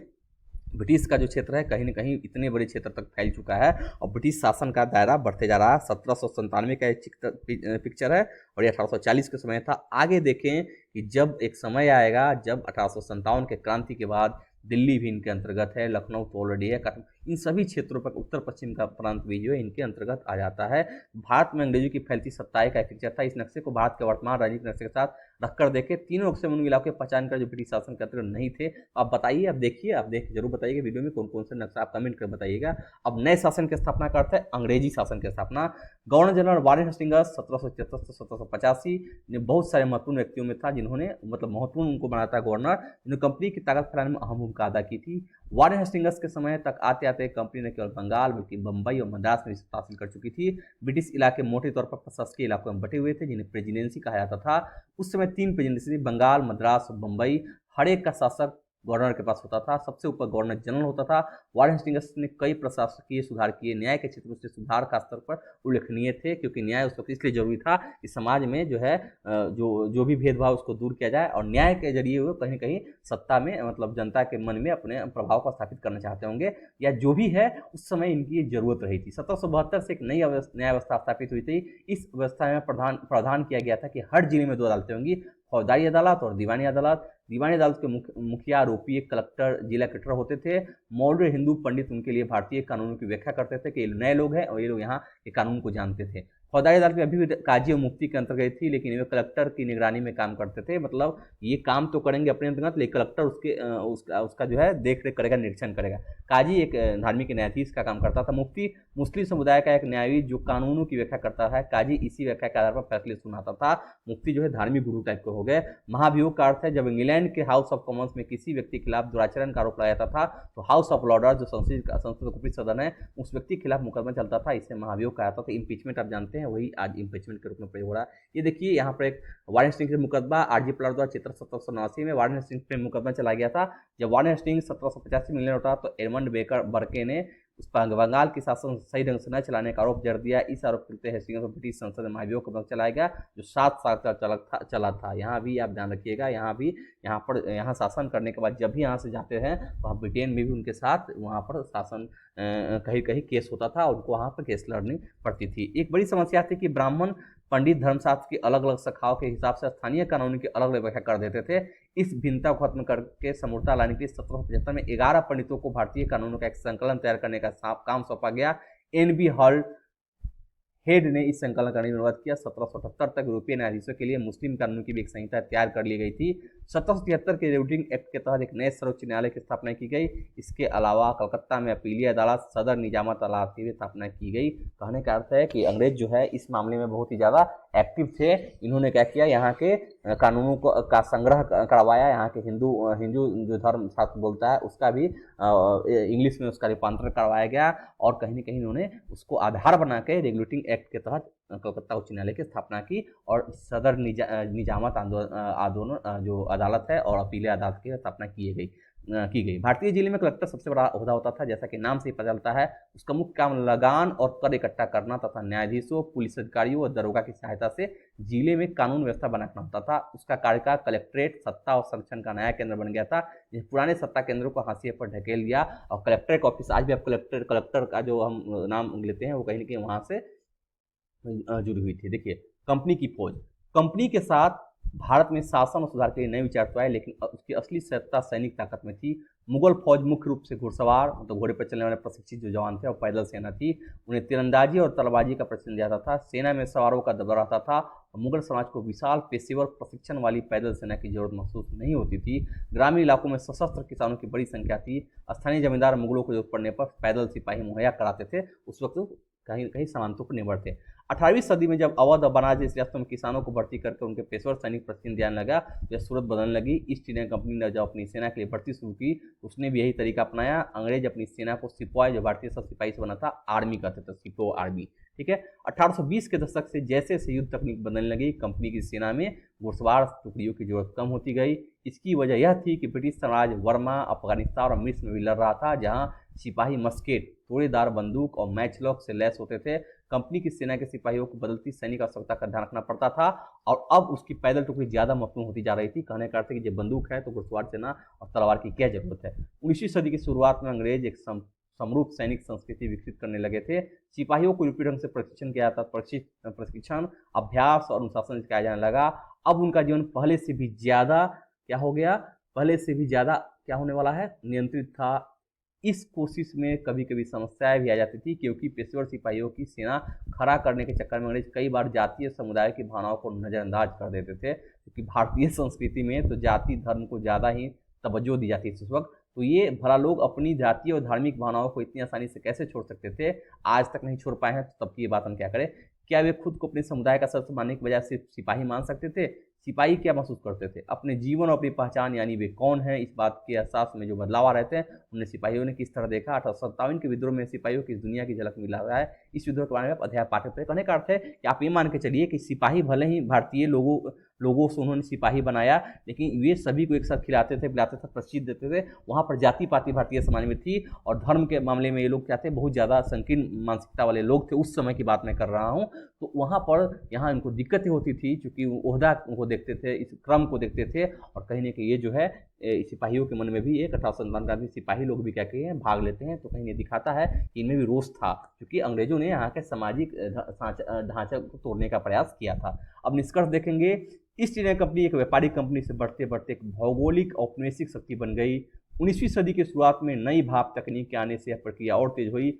ब्रिटिश का जो क्षेत्र है कहीं ना कहीं इतने बड़े क्षेत्र तक फैल चुका है और ब्रिटिश शासन का दायरा बढ़ते जा रहा है। 1797 का एक पिक्चर है और ये 1840 के समय था। आगे देखें कि जब एक समय आएगा जब 1857 के क्रांति के बाद दिल्ली भी इनके अंतर्गत है, लखनऊ तो ऑलरेडी है, इन सभी क्षेत्रों पर उत्तर पश्चिम का प्रांत भी जो है इनके अंतर्गत आ जाता है। भारत में अंग्रेजों की फैलती सत्ताएं का एक पिक्चर था। इस नक्शे को भारत के वर्तमान राजनीतिक नक्शे के साथ रखकर देखें, तीनों अक्सर उन इलाके पहचान कर जो ब्रिटिश शासन के अंतर्गत नहीं थे। आप बताइए, आप देखिए, आप देख जरूर बताइएगा वीडियो में कौन कौन से नक्शा, आप कमेंट कर बताइएगा। अब नए शासन की स्थापना करते हैं, अंग्रेजी शासन की स्थापना। गवर्नर जनरल वारेन हेस्टिंग्स 1776 से 1785 ने बहुत सारे महत्वपूर्ण व्यक्तियों में था, जिन्होंने मतलब महत्वपूर्ण उनको बनाया था गवर्नर, जिन्होंने कंपनी की ताकत फैलाने में अहम भूमिका अदा की थी। वारेन हेस्टिंग्स के समय तक आते आते कंपनी ने केवल बंगाल बल्कि बंबई और मद्रास में सत्ता हासिल कर चुकी थी। ब्रिटिश इलाके मोटे तौर पर प्रशासकीय इलाकों में बटे हुए थे, जिन्हें प्रेसिडेंसी कहा जाता था। उस समय 3 प्रेसिडेंसी, बंगाल, मद्रास और बंबई। हर एक का शासक गवर्नर के पास होता था, सबसे ऊपर गवर्नर जनरल होता था। वारेन हेस्टिंग्स ने कई प्रशासकीय सुधार किए, न्याय के क्षेत्र से सुधार का स्तर पर उल्लेखनीय थे, क्योंकि न्याय उस वक्त इसलिए जरूरी था कि समाज में जो है जो भी भेदभाव उसको दूर किया जाए और न्याय के जरिए वो कहीं कहीं सत्ता में मतलब जनता के मन में अपने प्रभाव को स्थापित करना चाहते होंगे, या जो भी है उस समय इनकी जरूरत रही थी। 1772 से एक नई न्याय व्यवस्था स्थापित हुई थी। इस व्यवस्था में प्रावधान किया गया था कि हर जिले में 2 अदालतें होंगी, फौजदारी अदालत और दीवानी अदालत। दीवानी अदालत के मुखिया आरोपी एक कलेक्टर, जिला कलेक्टर होते थे। मॉडर्न हिंदू पंडित उनके लिए भारतीय कानूनों की व्याख्या करते थे कि ये नए लोग हैं और ये लोग यहाँ के कानून को जानते थे। फौजदारी अदालत में अभी भी काजी और मुफ्ती के अंतर्गत थी, लेकिन वे कलेक्टर की निगरानी में काम करते थे। मतलब ये काम तो करेंगे अपने अंतर्गत, लेकिन कलेक्टर उसका जो है देख रेख करेगा, निरीक्षण करेगा। काजी एक धार्मिक न्यायाधीश का काम करता था। मुफ्ती मुस्लिम समुदाय का एक न्यायाधीश जो कानूनों की व्याख्या करता है। काजी इसी व्याख्या के आधार पर फैसले सुनाता था। मुफ्ती जो है धार्मिक गुरु टाइप के हो गए। महाभियोग का अर्थ है जब इंग्लैंड के हाउस ऑफ कॉमन्स में किसी व्यक्ति के खिलाफ दुराचरण का आरोप लगाया जाता था तो हाउस ऑफ लॉर्ड्स जो संसद का सदन है उस व्यक्ति के खिलाफ मुकदमा चलता था, इसे महाभियोग कहा जाता था। इम्पीचमेंट आप जानते हैं, वही आज इम्पीचमेंट के रूप में प्रयोग हो रहा है। ये देखिए यहाँ पर एक वारेन हेस्टिंग्स का मुकदमा आरजी प्लाट द्वारा चित्र 1789 में वारेन हेस्टिंग्स पे मुकदमा चला गया था। जब वारेन हेस्टिंग्स 1785 में इंग्लैंड उठा तो एडमंड बेकर बर्के ने उस पर बंगाल की शासन सही ढंग से न चलाने का आरोप जड़ दिया। इस आरोप के हेस्टिंग्स को ब्रिटिश संसद में महाभियोग का चलाया गया जो 7 साल का चला था। यहाँ भी आप ध्यान रखिएगा, यहाँ शासन करने के बाद जब भी यहाँ से जाते हैं वहाँ ब्रिटेन में भी उनके साथ वहाँ पर शासन कहीं कहीं केस होता था, उनको वहाँ पर केस लड़नी पड़ती थी। एक बड़ी समस्या थी कि ब्राह्मण पंडित धर्मशास्त्र की अलग अलग शाखाओं के हिसाब से स्थानीय कानून की अलग अलग व्याख्या कर देते थे। इस भिन्नता को खत्म करके समरूपता लाने के लिए 1775 में 11 पंडितों को भारतीय कानूनों का एक संकलन तैयार करने का काम सौंपा गया। एन.बी. हॉल्ट हेड ने इस संकलन करने में अनुवाद किया। 1778 तक यूरोपीय न्यायाधीशों के लिए मुस्लिम कानून की भी एक संहिता तैयार कर ली गई थी। 1773 के रेवटिंग एक्ट के तहत एक नए सर्वोच्च न्यायालय की स्थापना की गई। इसके अलावा कलकत्ता में अपीलीय अदालत, सदर निजामत अदालत की भी स्थापना की गई। कहने का अर्थ है कि अंग्रेज जो है इस मामले में बहुत ही ज़्यादा एक्टिव थे। इन्होंने क्या किया, यहाँ के कानूनों का संग्रह करवाया। यहाँ के हिंदू जो धर्म शास्त्र बोलता है उसका भी इंग्लिश में उसका रूपांतरण करवाया गया और कहीं न कहीं इन्होंने उसको आधार बना के रेगुलेटिंग एक्ट के तहत कलकत्ता उच्च न्यायालय की स्थापना की और सदर निजामत जो अदालत है और अपीलीय अदालत की स्थापना की गई। भारतीय जिले में कलेक्टर सबसे बड़ा ओहदा होता था, जैसा कि नाम से ही पता चलता है। उसका मुख्य काम लगान और कर इकट्ठा करना तथा न्यायाधीशों, पुलिस अधिकारियों और दरोगा की सहायता से जिले में कानून व्यवस्था बनाना होता था। उसका कार्यकाल कलेक्ट्रेट सत्ता और संरक्षण का नया केंद्र बन गया था, जिस पुराने सत्ता केंद्रों को हाशिए पर ढकेल दिया। और कलेक्टर का ऑफिस आज भी आप कलेक्टर का जो हम नाम लेते हैं वो कहीं ना कहीं वहाँ से जुड़ी हुई थी। देखिए कंपनी की फौज, कंपनी के साथ भारत में शासन और सुधार के लिए नए विचार तो आए, लेकिन उसकी असली सत्ता सैनिक ताकत में थी। मुगल फौज मुख्य रूप से घुड़सवार मतलब घोड़े पर चलने वाले प्रशिक्षित जो जवान थे और पैदल सेना थी। उन्हें तीरंदाजी और तलवारबाजी का प्रशिक्षण दिया जाता था। सेना में सवारों का दबदबा रहता था और मुगल समाज को विशाल पेशेवर प्रशिक्षण वाली पैदल सेना की जरूरत महसूस नहीं होती थी। ग्रामीण इलाकों में सशस्त्र किसानों की बड़ी संख्या थी। स्थानीय जमींदार मुगलों को जरूरत पड़ने पर पैदल सिपाही मुहैया कराते थे। उस वक्त कहीं कहीं समानतों पर निर्भर थे। 18वीं सदी में जब अवध और बनारस जैसे रियासतों में किसानों को भर्ती करके उनके पेशेवर सैनिक प्रशिक्षण दिलाने लगा, जब सूरत बदलने लगी। ईस्ट इंडिया कंपनी ने जब अपनी सेना के लिए भर्ती शुरू की, उसने भी यही तरीका अपनाया। अंग्रेज अपनी सेना को सिपाही, जो भारतीय सब सिपाही से बना था, आर्मी कहते थे, सिपो आर्मी, ठीक है। 1820 के दशक से जैसे जैसे युद्ध तकनीक बदलने लगी, कंपनी की सेना में घुड़सवार टुकड़ियों की जरूरत कम होती गई। इसकी वजह यह थी कि ब्रिटिश साम्राज्य वर्मा, अफगानिस्तान और मिस्र में भी लड़ रहा था, जहां सिपाही मस्केट, तोड़ेदार बंदूक और मैचलॉक से लैस होते थे। कंपनी की सेना के सिपाहियों को बदलती सैनिक आवश्यकता का ध्यान रखना पड़ता था, और अब उसकी पैदल टुकड़ी ज्यादा महत्वपूर्ण होती जा रही थी। कहने का अर्थ है कि जब बंदूक है तो घुड़सवार सेना और तलवार की क्या जरूरत है। 19वीं सदी की शुरुआत में अंग्रेज एक समरूप सैनिक संस्कृति विकसित करने लगे थे। सिपाहियों को यूरोपीय ढंग से प्रशिक्षण किया जाता, प्रशिक्षण, अभ्यास और अनुशासन सिखाया जाने लगा। अब उनका जीवन पहले से भी ज्यादा क्या हो गया, पहले से भी ज्यादा क्या होने वाला है, नियंत्रित था। इस कोशिश में कभी कभी समस्याएं भी आ जाती थी, क्योंकि पेशेवर सिपाहियों की सेना खड़ा करने के चक्कर में अंग्रेज कई बार जातीय समुदाय की भावनाओं को नजरअंदाज कर देते थे, क्योंकि भारतीय संस्कृति में तो जाति धर्म को ज़्यादा ही तवज्जो दी जाती थी उस वक्त। तो ये भला लोग अपनी जातीय और धार्मिक भावनाओं को इतनी आसानी से कैसे छोड़ सकते थे, आज तक नहीं छोड़ पाए हैं, तो तब की ये बात हम क्या करें। क्या वे खुद को अपने समुदाय का सदस्य मानने की वजह से सिपाही मान सकते थे? सिपाही क्या महसूस करते थे, अपने जीवन और अपनी पहचान यानी वे कौन है, इस बात के एहसास में जो बदलाव आ रहे थे, उन्हें सिपाहियों ने किस तरह देखा। 1857 के विद्रोह में सिपाहियों की इस दुनिया की झलक मिला हुआ है। इस विद्रोह के बारे में आप अध्याय पाठ्य कहने का अर्थ है कि आप ये मान के चलिए कि सिपाही भले ही भारतीय लोगों से उन्होंने सिपाही बनाया, लेकिन वे सभी को एक साथ खिलाते थे, पिलाते थे, प्रशिक्षित देते थे। वहाँ पर जाति पाति भारतीय समाज में थी, और धर्म के मामले में ये लोग क्या थे, बहुत ज़्यादा संकीर्ण मानसिकता वाले लोग थे। उस समय की बात मैं कर रहा हूँ। तो वहाँ पर यहाँ इनको दिक्कतें होती थी, चूँकि ओहदा को देखते थे, इस क्रम को देखते थे, और कहीं ना कहीं ये जो है सिपाहियों के मन में भी एक 1857 का भी सिपाही लोग भी क्या कहते हैं, भाग लेते हैं। तो कहीं ये दिखाता है कि इनमें भी रोष था, क्योंकि अंग्रेजों ने यहाँ के सामाजिक ढांचे को तोड़ने का प्रयास किया था। अब निष्कर्ष देखेंगे, ईस्ट इंडिया कंपनी एक व्यापारिक कंपनी से बढ़ते बढ़ते एक भौगोलिक औपनिवेशिक शक्ति बन गई। 19वीं सदी की शुरुआत में नई भाप तकनीक के आने से यह प्रक्रिया और तेज हुई।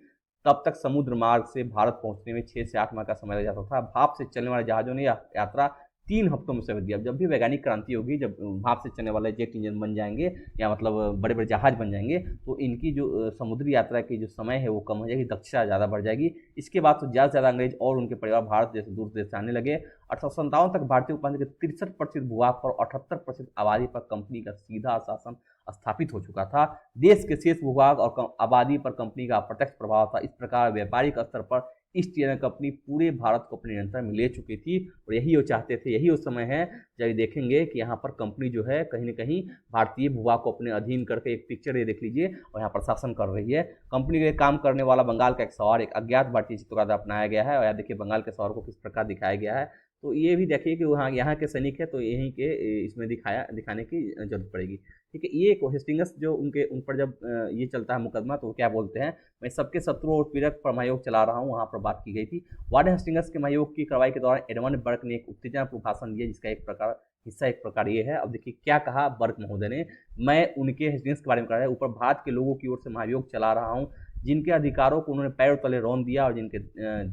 तब तक समुद्र मार्ग से भारत पहुंचने में 6 से 8 माह का समय लग जाता था। भाप से चलने वाले जहाजों ने यह यात्रा 3 हफ्तों में समेट दिया। जब भी वैज्ञानिक क्रांति होगी, जब भाप से चलने वाले जेट इंजन बन जाएंगे, या मतलब बड़े बड़े जहाज बन जाएंगे, तो इनकी जो समुद्री यात्रा की जो समय है वो कम हो जाएगी, दक्षता ज़्यादा बढ़ जाएगी। इसके बाद तो ज़्यादा से ज़्यादा अंग्रेज और उनके परिवार भारत जैसे दूर देश से आने लगे। 1857 तक भारतीय उपमहाद्वीप के 63% भूभाग पर 78% आबादी पर कंपनी का सीधा शासन स्थापित हो चुका था। देश के शेष भूभाग और आबादी पर कंपनी का अप्रत्यक्ष प्रभाव था। इस प्रकार व्यापारिक स्तर पर ईस्ट इंडिया कंपनी पूरे भारत को अपने नियंत्रण में ले चुकी थी, और यही वो चाहते थे। यही वो समय है जब देखेंगे कि यहाँ पर कंपनी जो है कहीं ना कहीं भारतीय भूभाग को अपने अधीन करके, एक पिक्चर ये देख लीजिए, और यहाँ पर शासन कर रही है। कंपनी के लिए काम करने वाला बंगाल का एक सवार एक अज्ञात भारतीय चित्रकार अपनाया गया है, और यहाँ देखिए बंगाल के सवार को किस प्रकार दिखाया गया है। तो ये भी देखिए कि वहाँ यहाँ के सैनिक है, तो यहीं के इसमें दिखाने की जरूरत पड़ेगी। ठीक है, ये हेस्टिंगस जो उन पर जब ये चलता है मुकदमा, तो क्या बोलते हैं, मैं सबके शत्रु और पीड़क पर महायोग चला रहा हूँ, वहाँ पर बात की गई थी। वार्डन हेस्टिंगस के महायोग की कार्रवाई के दौरान एडमंड बर्क ने एक उत्तेजनापूर्ण भाषण दिया, जिसका एक प्रकार ये है। अब देखिए क्या कहा बर्क महोदय ने, मैं उनके हेस्टिंगस के बारे में कह रहा है, ऊपर भारत के लोगों की ओर से महायोग चला रहा हूँ, जिनके अधिकारों को उन्होंने पैरों तले रौंद दिया, और जिनके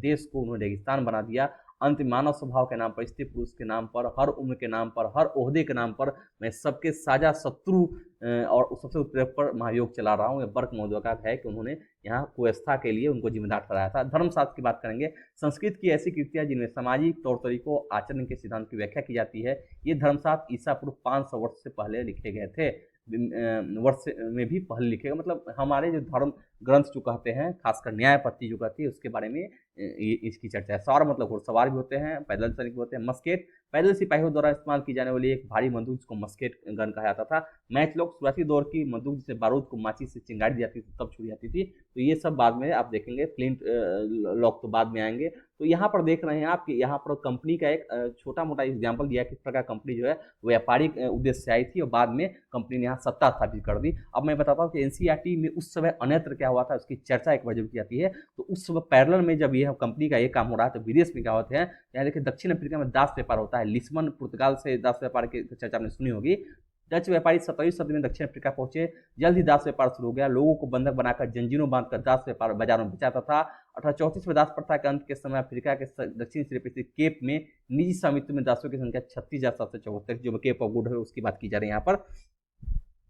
देश को उन्होंने रेगिस्तान बना दिया। अंत मानव स्वभाव के नाम पर, स्त्री पुरुष के नाम पर, हर उम्र के नाम पर, हर ओहदे के नाम पर मैं सबके साझा शत्रु और सबसे उत्प्रेरक पर महायोग चला रहा हूँ। यह बर्क महोदय का है कि उन्होंने यहाँ कुव्यवस्था के लिए उनको जिम्मेदार ठहराया था। धर्मशास्त्र की बात करेंगे। संस्कृत की ऐसी कृतियाँ जिनमें सामाजिक तौर तरीकों, आचरण के सिद्धांत की व्याख्या की जाती है, ये धर्मशास्त्र ईसा पूर्व 500 वर्ष से पहले लिखे गए थे। वर्ष में भी पहले लिखेगा, मतलब हमारे जो धर्म ग्रंथ जो कहते हैं, खासकर न्यायपत्ति जो कहती है, उसके बारे में इसकी चर्चा है। सवार मतलब घुड़सवार भी होते हैं, पैदल सैनिक भी होते हैं। मस्केट पैदल सिपाहियों द्वारा इस्तेमाल की जाने वाली एक भारी बंदूक, जिसको मस्केट गन कहा जाता था। मैचलॉक शुरुआती दौर की बंदूक, जिसे बारूद को माचिस से चिंगारी दी जाती थी, तब छुड़ी जाती थी। तो ये सब बाद में आप देखेंगे। फ्लिंट लॉक तो बाद में आएंगे। तो यहाँ पर देख रहे हैं आप कि यहाँ पर कंपनी का एक छोटा मोटा एग्जाम्पल दिया, किस प्रकार कंपनी जो है व्यापारिक उद्देश्य से आई थी, और बाद में कंपनी ने यहाँ सत्ता स्थापित कर दी। अब मैं बताता हूँ कि एनसीईआरटी में उस समय अन्यत्र क्या हुआ था, उसकी चर्चा एक बार जरूर की जाती है। तो उस समय पैरेलल में जब ये कंपनी का ये काम हो रहा है, तो विदेश में क्या होते हैं, यहाँ देखिए दक्षिण अफ्रीका में दास व्यापार होता है। लिस्बन पुर्तगाल से दास व्यापार की चर्चा आपने सुनी होगी। डच व्यापारी 17वीं सदी में दक्षिण अफ्रीका पहुंचे। जल्द ही दास व्यापार शुरू हो गया। लोगों को बंधक बनाकर जंजीरों बांधकर दास व्यापार बाजारों में बेचाता था। 1834 में दास प्रथा के अंत के समय अफ्रीका के दक्षिण सिरे पर स्थित केप में निजी स्वामित्व में दासों की संख्या 36,774, जो केप ऑफ गुड है उसकी बात की जा रही है यहाँ पर।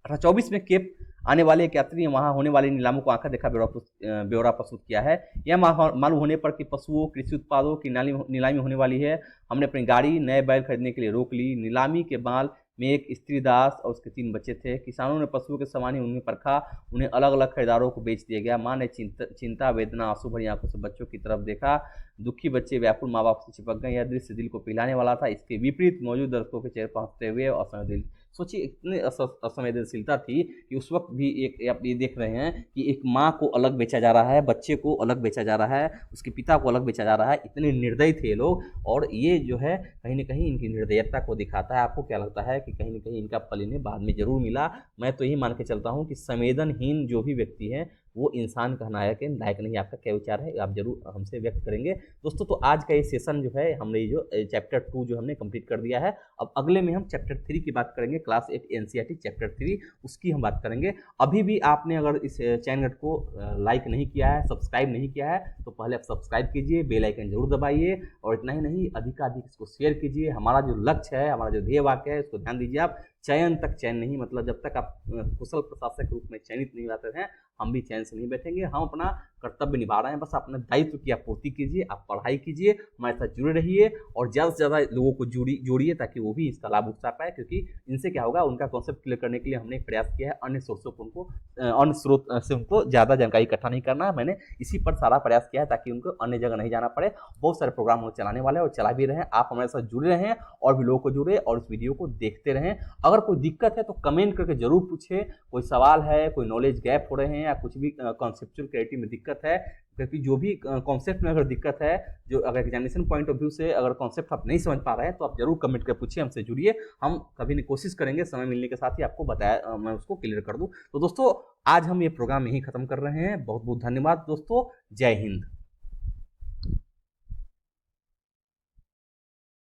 1824 में केप आने वाले एक यात्री ने वहां होने वाली नीलामों को आंखा देखा ब्यौरा प्रस्तुत किया है। यह मालूम होने पर कि पशुओं कृषि उत्पादों की नीलामी होने वाली है, हमने अपनी गाड़ी नए बैल खरीदने के लिए रोक ली। नीलामी के माल में एक स्त्री दास और उसके 3 बच्चे थे। किसानों ने पशुओं के समान ही उन्हें परखा, उन्हें अलग अलग खरीदारों को बेच दिया गया। माँ ने चिंता वेदना आंसू भरी आंखों से बच्चों की तरफ देखा। दुखी बच्चे व्याकुल माँ बाप से चिपक गए। यह दृश्य दिल को पिघलाने वाला था। इसके विपरीत मौजूद दर्शकों के चेहरे पर हंसते हुए असंवेदनशील, सोचिए इतनी असंवेदनशीलता थी कि उस वक्त भी एक आप ये देख रहे हैं कि एक माँ को अलग बेचा जा रहा है, बच्चे को अलग बेचा जा रहा है, उसके पिता को अलग बेचा जा रहा है। इतने निर्दयी थे ये लोग, और ये जो है कहीं ना कहीं इनकी निर्दयता को दिखाता है। आपको क्या लगता है कि कहीं ना कहीं इनका फल इन्हें बाद में जरूर मिला? मैं तो यही मान के चलता हूँ कि संवेदनहीन जो भी व्यक्ति है वो इंसान कहलाने के लायक नहीं। आपका क्या विचार है आप जरूर हमसे व्यक्त करेंगे दोस्तों। तो आज का ये सेशन जो है हमने ये जो चैप्टर 2 जो हमने कंप्लीट कर दिया है। अब अगले में हम चैप्टर 3 की बात करेंगे, क्लास 8 एनसीईआरटी चैप्टर 3 उसकी हम बात करेंगे। अभी भी आपने अगर इस चैनल को लाइक नहीं किया है, सब्सक्राइब नहीं किया है, तो पहले आप सब्सक्राइब कीजिए, बेल आइकन जरूर दबाइए, और इतना ही नहीं अधिकाधिक इसको शेयर कीजिए। हमारा जो लक्ष्य है, हमारा जो ध्येय वाक्य है, उसको ध्यान दीजिए आप। चयन तक चयन नहीं, मतलब जब तक आप कुशल प्रशासक के रूप में चयनित नहीं होते हैं, हम भी चैन से नहीं बैठेंगे। हम अपना कर्तव्य निभा रहे हैं, बस अपने दायित्व की आप पूर्ति कीजिए, आप पढ़ाई कीजिए, हमारे साथ जुड़े रहिए, और ज़्यादा से ज़्यादा लोगों को जोड़िए ताकि वो भी इसका लाभ उठा पाए। क्योंकि इनसे क्या होगा, उनका कॉन्सेप्ट क्लियर करने के लिए हमने एक प्रयास किया है, अन्य सोर्सों को उनको अन्य स्रोत से उनको ज़्यादा जानकारी इकट्ठा नहीं करना है। मैंने इसी पर सारा प्रयास किया है ताकि उनको अन्य जगह नहीं जाना पड़े। बहुत सारे प्रोग्राम हम चलाने वाले हैं और चला भी रहे हैं। आप हमारे साथ जुड़े रहें और भी लोगों को जुड़े और इस वीडियो को देखते रहें। अगर कोई दिक्कत है तो कमेंट करके जरूर पूछे, कोई सवाल है, कोई नॉलेज गैप हो रहे हैं, या कुछ भी कॉन्सेप्चुअल क्लैरिटी में दिक्कत है, क्योंकि जो भी कॉन्सेप्ट में अगर दिक्कत है, जो अगर एग्जामिनेशन पॉइंट ऑफ व्यू से अगर कॉन्सेप्ट आप नहीं समझ पा रहे हैं, तो आप जरूर कमेंट कर पूछिए, हमसे जुड़िए। हम कभी नहीं कोशिश करेंगे समय मिलने के साथ ही आपको बताया मैं उसको क्लियर कर दूं। तो दोस्तों आज हम ये प्रोग्राम यहीं खत्म कर रहे हैं। बहुत बहुत धन्यवाद दोस्तों। जय हिंद।